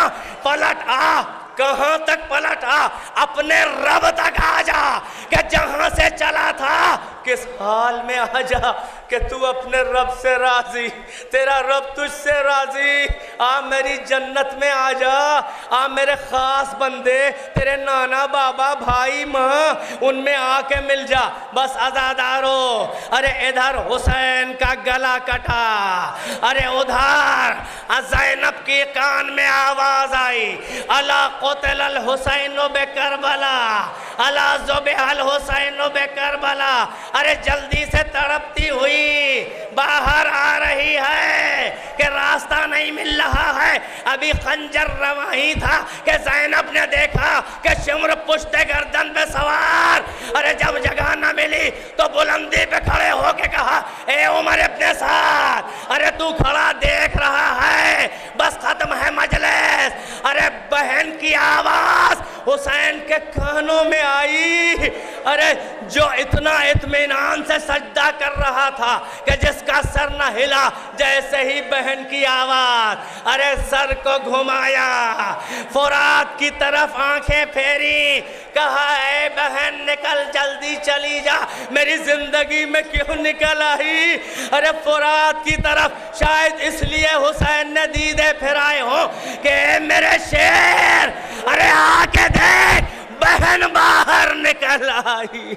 پلٹ آ۔ کہاں تک پلٹ آ؟ اپنے رب تک آ جا کہ جہاں سے چلا تھا کس حال میں آ جا کہ تو اپنے رب سے راضی، تیرا رب تجھ سے راضی۔ آ میری جنت میں آ جا، آ میرے خاص بندے، تیرے نانا بابا بھائی ماں ان میں آ کے مل جا۔ بس عزادارو ارے ادھر حسین کا گلا کٹا، ارے ادھر زینب کی کان میں آواز آئی الا قتل الحسین بکربلا، الا ذبح الحسین بکربلا۔ ارے جلدی سے تڑپتی ہوئی باہر آ رہی ہے کہ راستہ نہیں مل رہا ہے۔ ابھی خنجر رواں ہی تھا کہ زینب نے دیکھا کہ شمر پشت گردن پہ سوار، ارے جب جگہ نہ ملی تو بلندی پہ کھڑے ہو کے کہا اے عمر ابن سعد، ارے تو کھڑا دیکھ رہا ہے بس ختم ہے مجلس۔ ارے بہن کی آواز حسین کے کانوں میں آئی، ارے جو اتنا اطمینان سے سجدہ کر رہا تھا کہ جس کا سر نہ ہلا، جیسے ہی بہن کی آواز، ارے سر کو گھمایا، فرات کی طرف آنکھیں پھیری، کہا اے بہن نکل جلدی چلی جا، میری زندگی میں کیوں نکل آئی؟ ارے فرات کی طرف شاید اس لیے حسین نے دیدے پھرائے ہوں کہ اے میرے شیر ارے آ کے دیکھ بہن باہر نکل آئی۔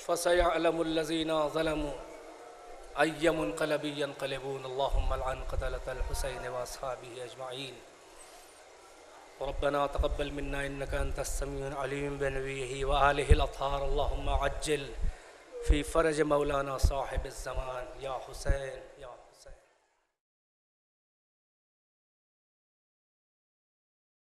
فَسَيَعْلَمُ الَّذِينَ ظَلَمُوا أَيَّ مُنْقَلَبٍ يَنْقَلِبُونَ اللَّهُمَّ الْعَنْ قَتَلَةَ الْحُسَيْنِ وَأَصْحَابِهِ أَجْمَعِينَ رَبَّنَا تَقَبَّلْ مِنَّا إِنَّكَ أَنْتَ السَّمِيعُ الْعَلِيمُ بِنَبِيِّهِ وَآلِهِ الْأَطْهَارِ اللهم عجل في فرج مولانا صاحب الزمان یا حسین یا